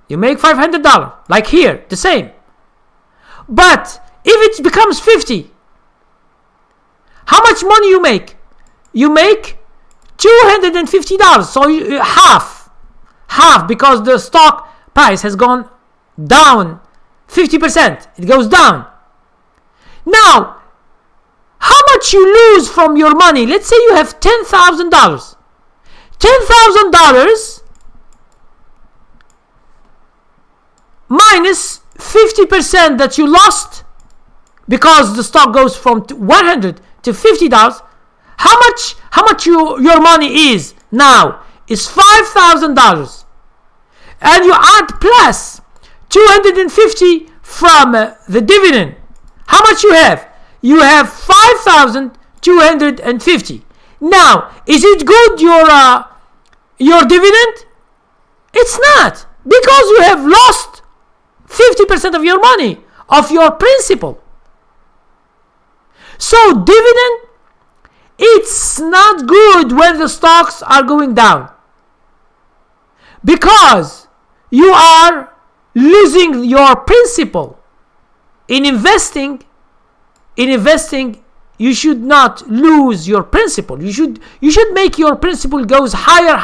You make $500. Like here, the same. But if it becomes 50, how much money you make? You make $250. So half, because the stock price has gone down 50%. It goes down. Now, how much you lose from your money? Let's say you have $10,000. $10,000 minus 50% that you lost because the stock goes from 100 to $50. How much your money is now is $5,000, and you add plus 250 from the dividend. How much you have? You have 5,250. Now, is it good your dividend? It's not, because you have lost 50% of your money, of your principal. So dividend, it's not good when the stocks are going down, because you are losing your principal. In investing, you should not lose your principal. You should make your principal goes higher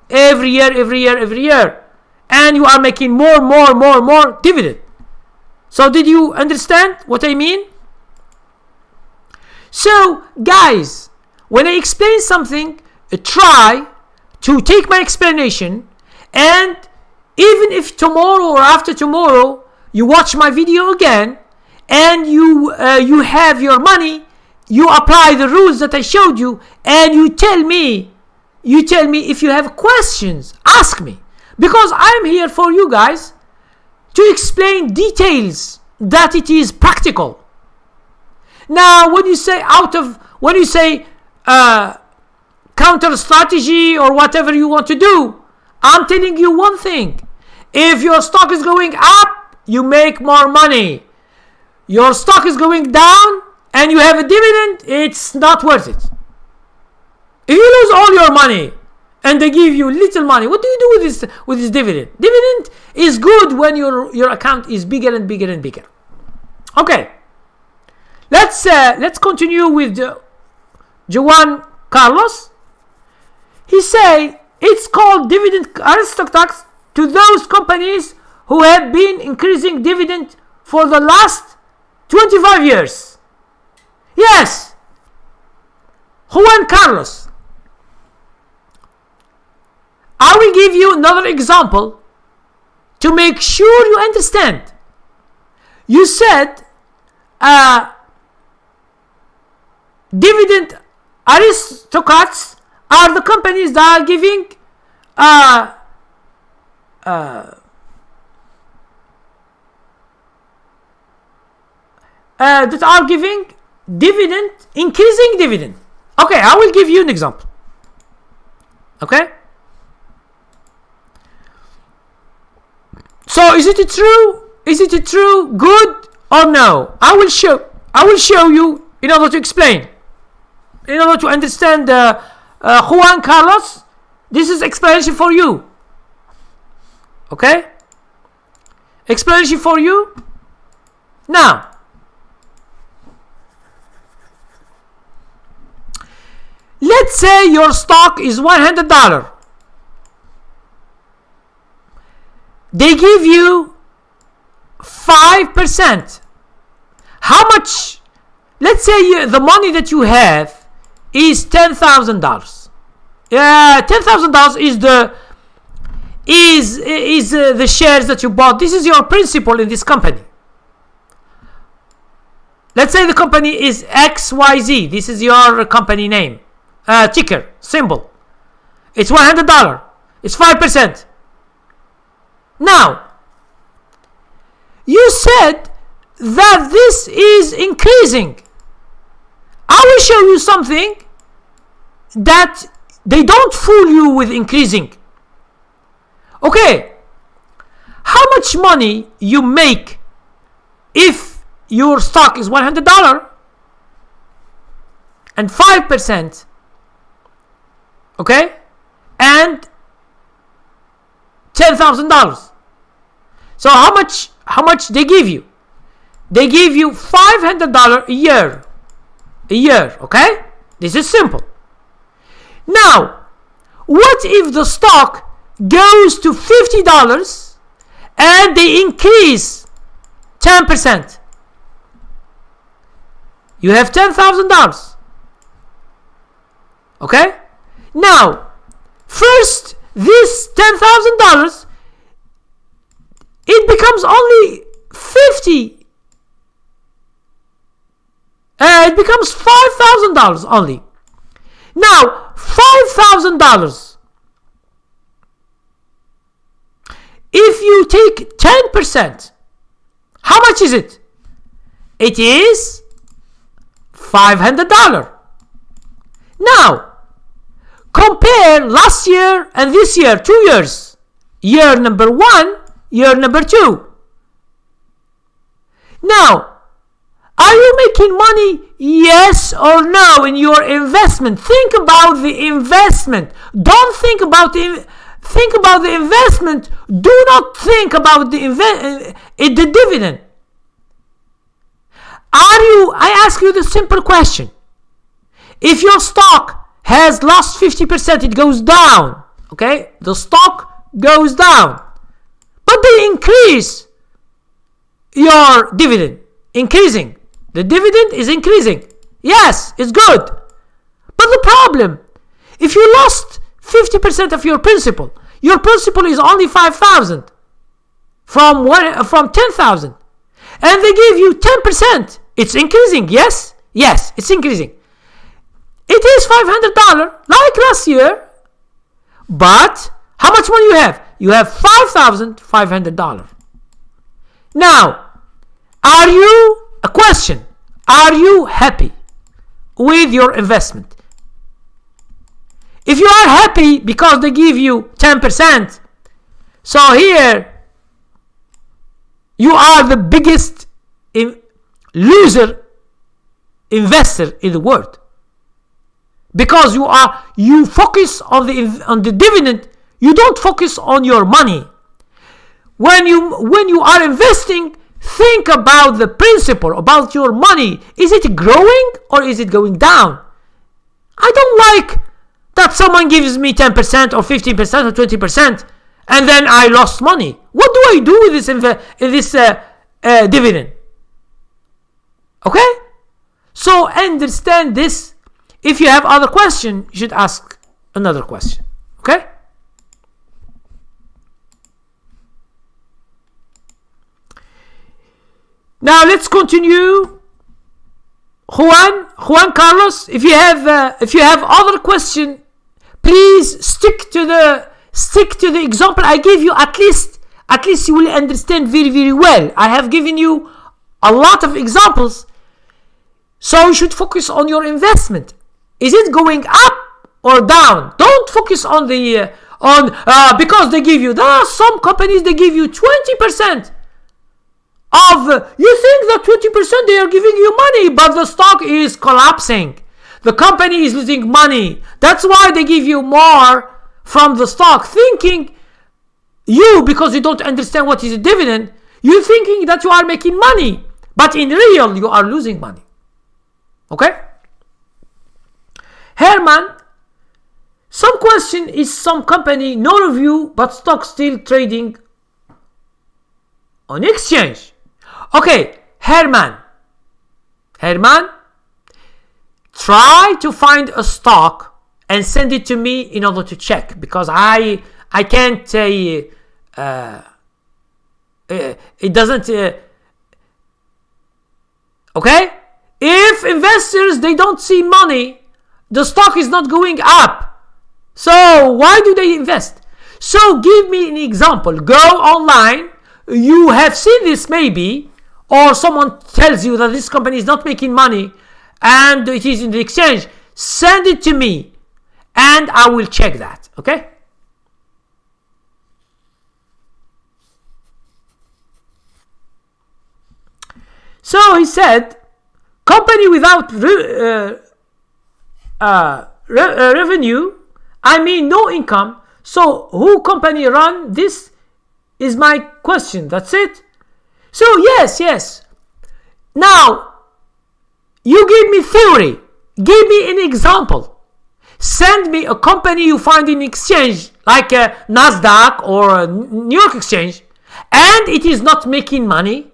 every year, and you are making more dividend. So did you understand what I mean? So guys, when I explain something, try to take my explanation, and even if tomorrow or after tomorrow you watch my video again and you have your money, you apply the rules that I showed you, and you tell me if you have questions, ask me, because I'm here for you guys to explain details that it is practical. Now, when you say counter strategy or whatever you want to do, I'm telling you one thing: if your stock is going up, you make more money. Your stock is going down and you have a dividend, it's not worth it. If you lose all your money and they give you little money, what do you do with this dividend? Dividend is good when your account is bigger and bigger and bigger. Okay, let's continue with Juan Carlos. He say it's called dividend aristocrats to those companies who have been increasing dividend for the last 25 years. Yes, Juan Carlos. I will give you another example to make sure you understand. You said dividend aristocrats are the companies that are giving dividend, increasing dividend. Okay, I will give you an example. Okay? So is it true? Is it true, good or no? I will show you in order to explain. In order to understand Juan Carlos, this is explanation for you. Okay? Explanation for you. Now, let's say your stock is $100. They give you 5%. How much? Let's say the money that you have is $10,000. $10,000 is the shares that you bought. This is your principal in this company. Let's say the company is XYZ. This is your company name, ticker, symbol. It's $100. It's 5%. Now, you said that this is increasing. I will show you something that they don't fool you with increasing. Okay, how much money you make if your stock is $100 and 5%, okay, and $10,000. So how much they give you? They give you $500 a year. Okay? This is simple. Now, what if the stock goes to $50 and they increase 10%? You have $10,000. Okay? Now, first, this $10,000, it becomes only 50. It becomes $5,000 only. Now, $5,000. If you take 10%, how much is it? It is $500. Now, compare last year and this year, 2 years. Year number 1, year number 2. Now, are you making money? Yes or no in your investment? Think about the investment. Don't think about the investment. Do not think about the dividend. I ask you the simple question. If your stock has lost 50%, it goes down. Okay? The stock goes down. But they increase your dividend. Increasing. The dividend is increasing. Yes, it's good. But the problem, if you lost 50% of your principal is only 5,000 from 10,000, and they give you 10%, it's increasing. Yes, Yes, it's increasing. It is $500 like last year, but how much money you have? You have $5,500. Now, are you happy with your investment? If you are happy because they give you 10%, so here you are the biggest loser investor in the world, because you focus on the dividend. You don't focus on your money. When you are investing, think about the principle, about your money. Is it growing or is it going down? I don't like that someone gives me 10% or 15% or 20% and then I lost money. What do I do with this dividend? Okay? So understand this. If you have other question, you should ask another question. Okay? Now let's continue. Juan Carlos, if you have other question, please stick to the example I gave you. At least you will understand very, very well. I have given you a lot of examples, so you should focus on your investment. Is it going up or down? Don't focus on because they give you. There are some companies they give you 20%. You think that 20% they are giving you money, but the stock is collapsing. The company is losing money. That's why they give you more from the stock, thinking because you don't understand what is a dividend, you thinking that you are making money, but in real you are losing money. Okay? Herman, some question is some company no review but stock still trading on exchange. Okay, Herman, try to find a stock and send it to me in order to check, because I can't say it doesn't. Okay, if investors they don't see money, the stock is not going up. So why do they invest? So give me an example. Go online. You have seen this maybe, or someone tells you that this company is not making money and it is in the exchange. Send it to me and I will check that. Okay? So he said, company without revenue, I mean no income. So who company run this is my question. That's it. So yes. Now, you give me theory. Give me an example. Send me a company you find in exchange, like a NASDAQ or a New York exchange, and it is not making money.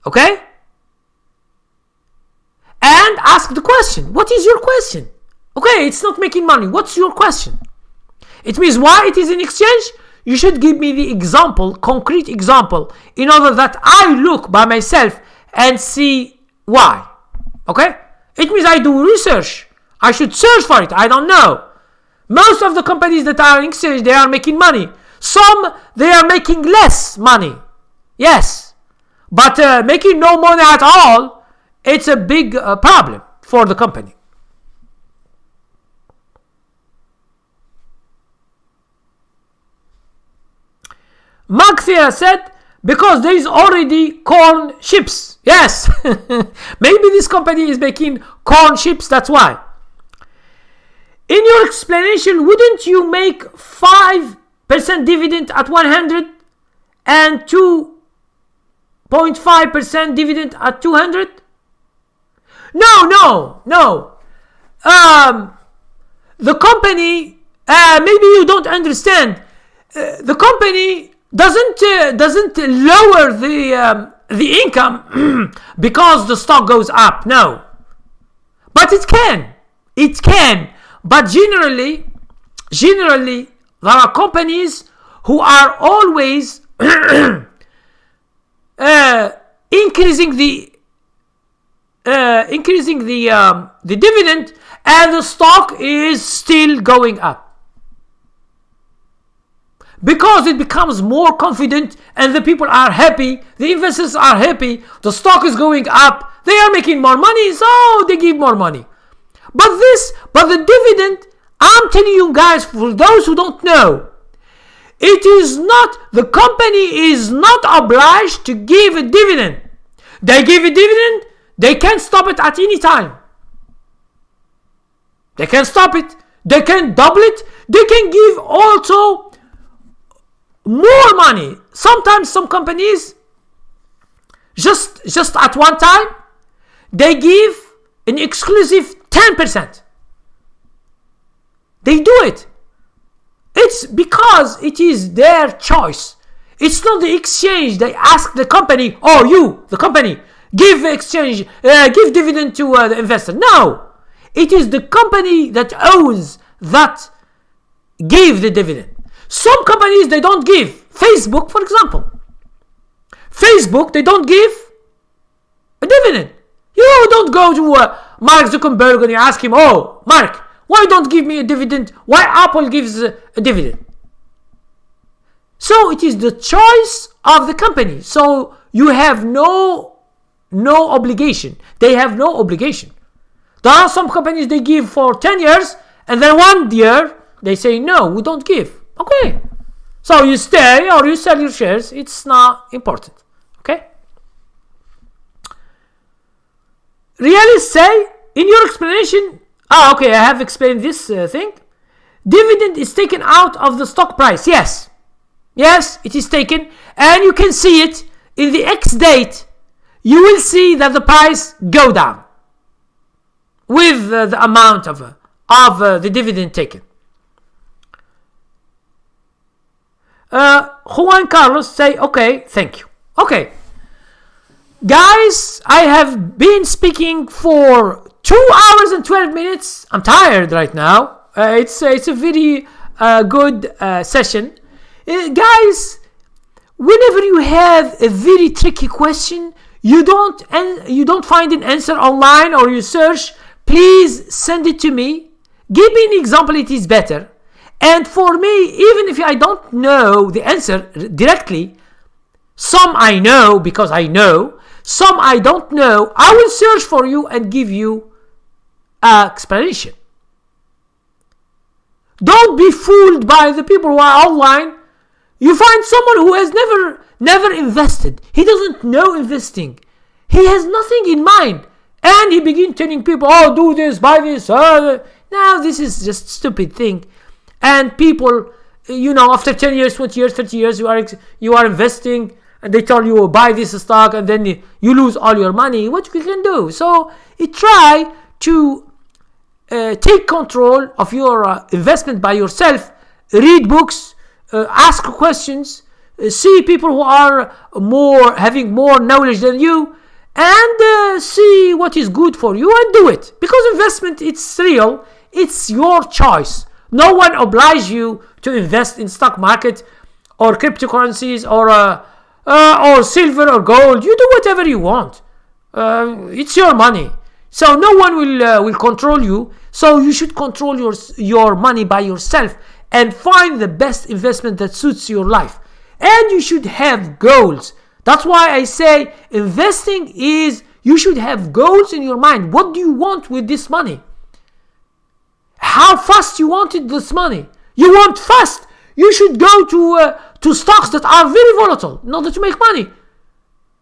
Okay? And ask the question. What is your question? Okay, it's not making money. What's your question? It means why it is in exchange? You should give me the example, concrete example, in order that I look by myself and see why. Okay? It means I do research. I should search for it. I don't know. Most of the companies that are in exchange, they are making money. Some, they are making less money. Yes. But making no money at all, it's a big problem for the company. Magthia said, because there is already corn chips. Yes. Maybe this company is making corn chips, that's why. In your explanation, wouldn't you make 5% dividend at 100 and 2.5% dividend at 200? No. The company, maybe you don't understand. The company doesn't lower the income because the stock goes up. No, but it can. But generally, there are companies who are always increasing increasing the dividend, and the stock is still going up. Because it becomes more confident and the people are happy, the investors are happy, the stock is going up, they are making more money, so they give more money. But the dividend, I'm telling you guys, for those who don't know, it is not, the company is not obliged to give a dividend. They give a dividend, they can stop it at any time. They can stop it, they can double it, they can give also more money. Sometimes some companies, just at one time, they give an exclusive 10%. They do it. It's because it is their choice. It's not the exchange. They ask the company, oh, you, the company, give exchange, give dividend to the investor. No, it is the company that owns that give the dividend. Some companies, they don't give. Facebook, for example. Facebook, they don't give a dividend. You don't go to Mark Zuckerberg and you ask him, oh, Mark, why don't give me a dividend? Why Apple gives a dividend? So it is the choice of the company. So you have no obligation. They have no obligation. There are some companies, they give for 10 years and then 1 year they say, no, we don't give. Okay. So you stay or you sell your shares. It's not important. Okay. Realists say, in your explanation, okay, I have explained this thing. Dividend is taken out of the stock price. Yes. Yes, it is taken. And you can see it in the X date. You will see that the price go down with the amount of the dividend taken. Juan Carlos say, okay, thank you. Okay. Guys, I have been speaking for 2 hours and 12 minutes. I'm tired right now. It's a very good session. Guys, whenever you have a very tricky question, you don't find an answer online or you search, please send it to me. Give me an example, it is better. And for me, even if I don't know the answer directly, some I know because I know, some I don't know, I will search for you and give you an explanation. Don't be fooled by the people who are online. You find someone who has never invested. He doesn't know investing. He has nothing in mind. And he begins telling people, oh, do this, buy this. Now, this is just stupid thing. And people, after 10 years, 20 years, 30 years, you are investing, and they tell you, buy this stock, and then you lose all your money. What you can do? So try to take control of your investment by yourself. Read books, ask questions, see people who are having more knowledge than you, and see what is good for you and do it. Because investment, it's real. It's your choice. No one obliges you to invest in stock market or cryptocurrencies or silver or gold. You do whatever you want. It's your money. So no one will control you. So you should control your money by yourself and find the best investment that suits your life. And you should have goals. That's why I say investing is, you should have goals in your mind. What do you want with this money? How fast you wanted this money? You want fast? You should go to stocks that are very volatile in order to make money.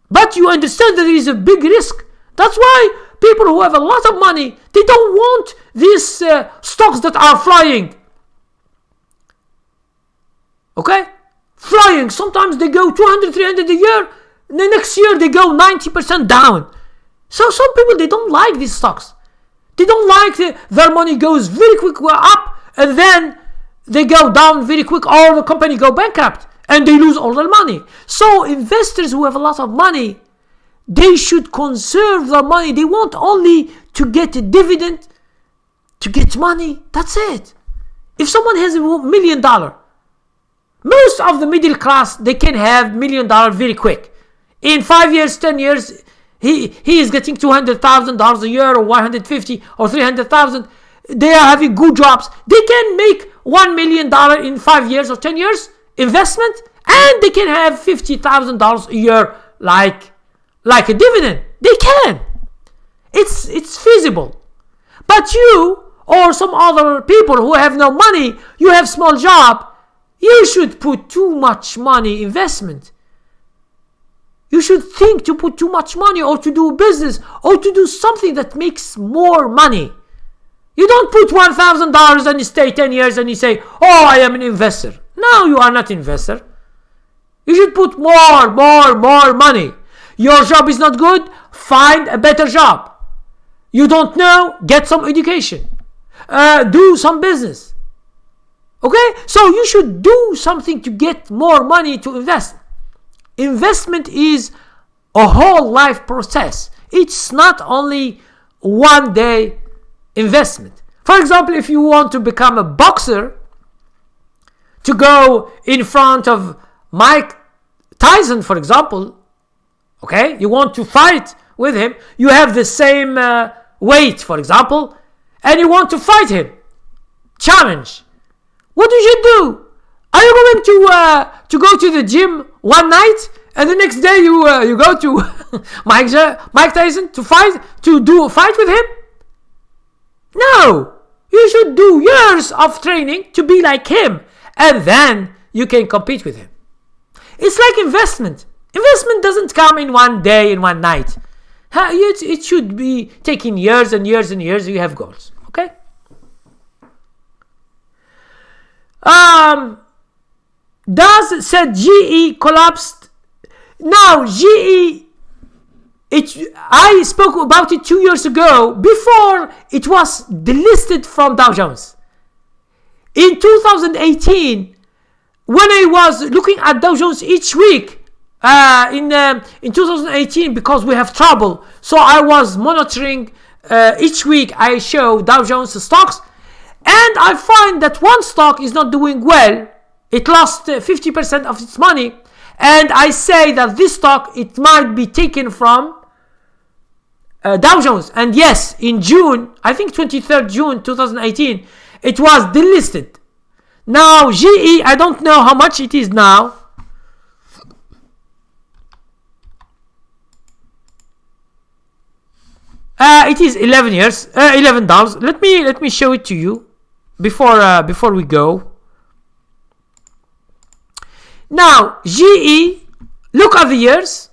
But you understand that there is a big risk. That's why people who have a lot of money, they don't want these stocks that are flying. Okay? Flying. Sometimes they go 200, 300 a year. And the next year they go 90% down. So some people, they don't like these stocks. They don't like their money goes very quick up and then they go down very quick, or the company go bankrupt and they lose all their money. So investors who have a lot of money, they should conserve their money. They want only to get a dividend, to get money. That's it. If someone has $1 million, most of the middle class, they can have $1 million very quick. In 5 years, 10 years, he is getting $200,000 a year, or 150 or 300,000. They are having good jobs. They can make $1 million in 5 years or 10 years investment, and they can have $50,000 a year like a dividend. They can. It's feasible. But you or some other people who have no money, you have small job, you should put too much money investment. You should think to put too much money, or to do business, or to do something that makes more money. You don't put $1,000 and you stay 10 years and you say, oh, I am an investor. No, you are not an investor. You should put more money. Your job is not good, find a better job. You don't know, get some education. Do some business. Okay? So you should do something to get more money to invest. Investment is a whole life process. It's not only one day investment. For example, if you want to become a boxer, to go in front of Mike Tyson, for example, okay, you want to fight with him, you have the same weight, for example, and you want to fight him, challenge. What you should do? Are you going to go to the gym one night and the next day you go to Mike Tyson to do a fight with him? No, you should do years of training to be like him, and then you can compete with him. It's like investment. Investment doesn't come in one day, in one night. It should be taking years and years and years. You have goals, okay? Does said GE collapsed? Now GE, I spoke about it 2 years ago, before it was delisted from Dow Jones. In 2018, when I was looking at Dow Jones each week, in 2018, because we have trouble, so I was monitoring each week. I show Dow Jones stocks, and I find that one stock is not doing well. It lost 50% of its money, and I say that this stock, it might be taken from Dow Jones. And yes, in June, I think 23rd June 2018, it was delisted. Now GE, I don't know how much it is now. It is $11. Let me show it to you before we go. Now GE, look at the years.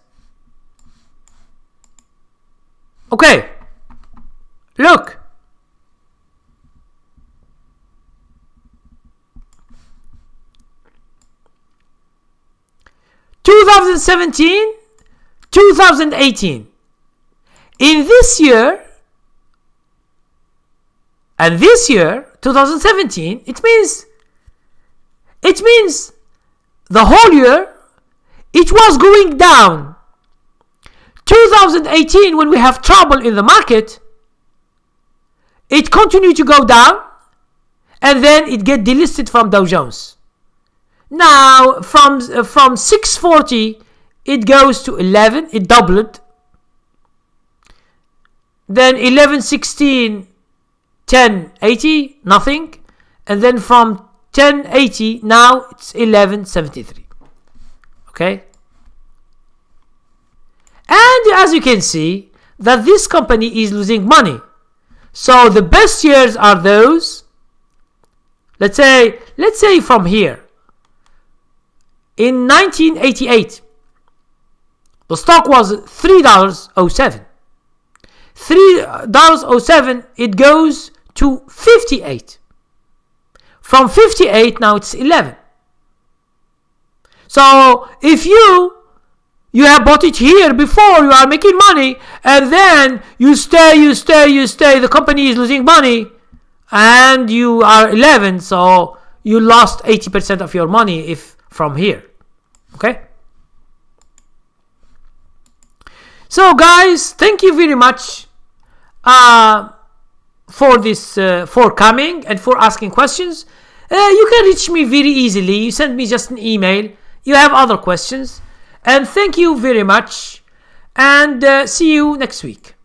Okay, look. (2017, 2018). In this year and this year, 2017, it means the whole year it was going down. 2018, when we have trouble in the market, it continued to go down, and then it get delisted from Dow Jones. Now from 640 it goes to 11, it doubled. Then 1116, 1080, nothing. And then from 1080, now it's 1173. Okay? And as you can see, that this company is losing money. So the best years are those, let's say from here. In 1988, the stock was $3.07. $3.07, it goes to 58. From 58, now it's 11. So if you have bought it here before, you are making money, and then you stay, the company is losing money, and you are 11, so you lost 80% of your money if from here. Okay? So guys, thank you very much for this, for coming and for asking questions. You can reach me very easily. You send me just an email. You have other questions. And thank you very much. and see you next week.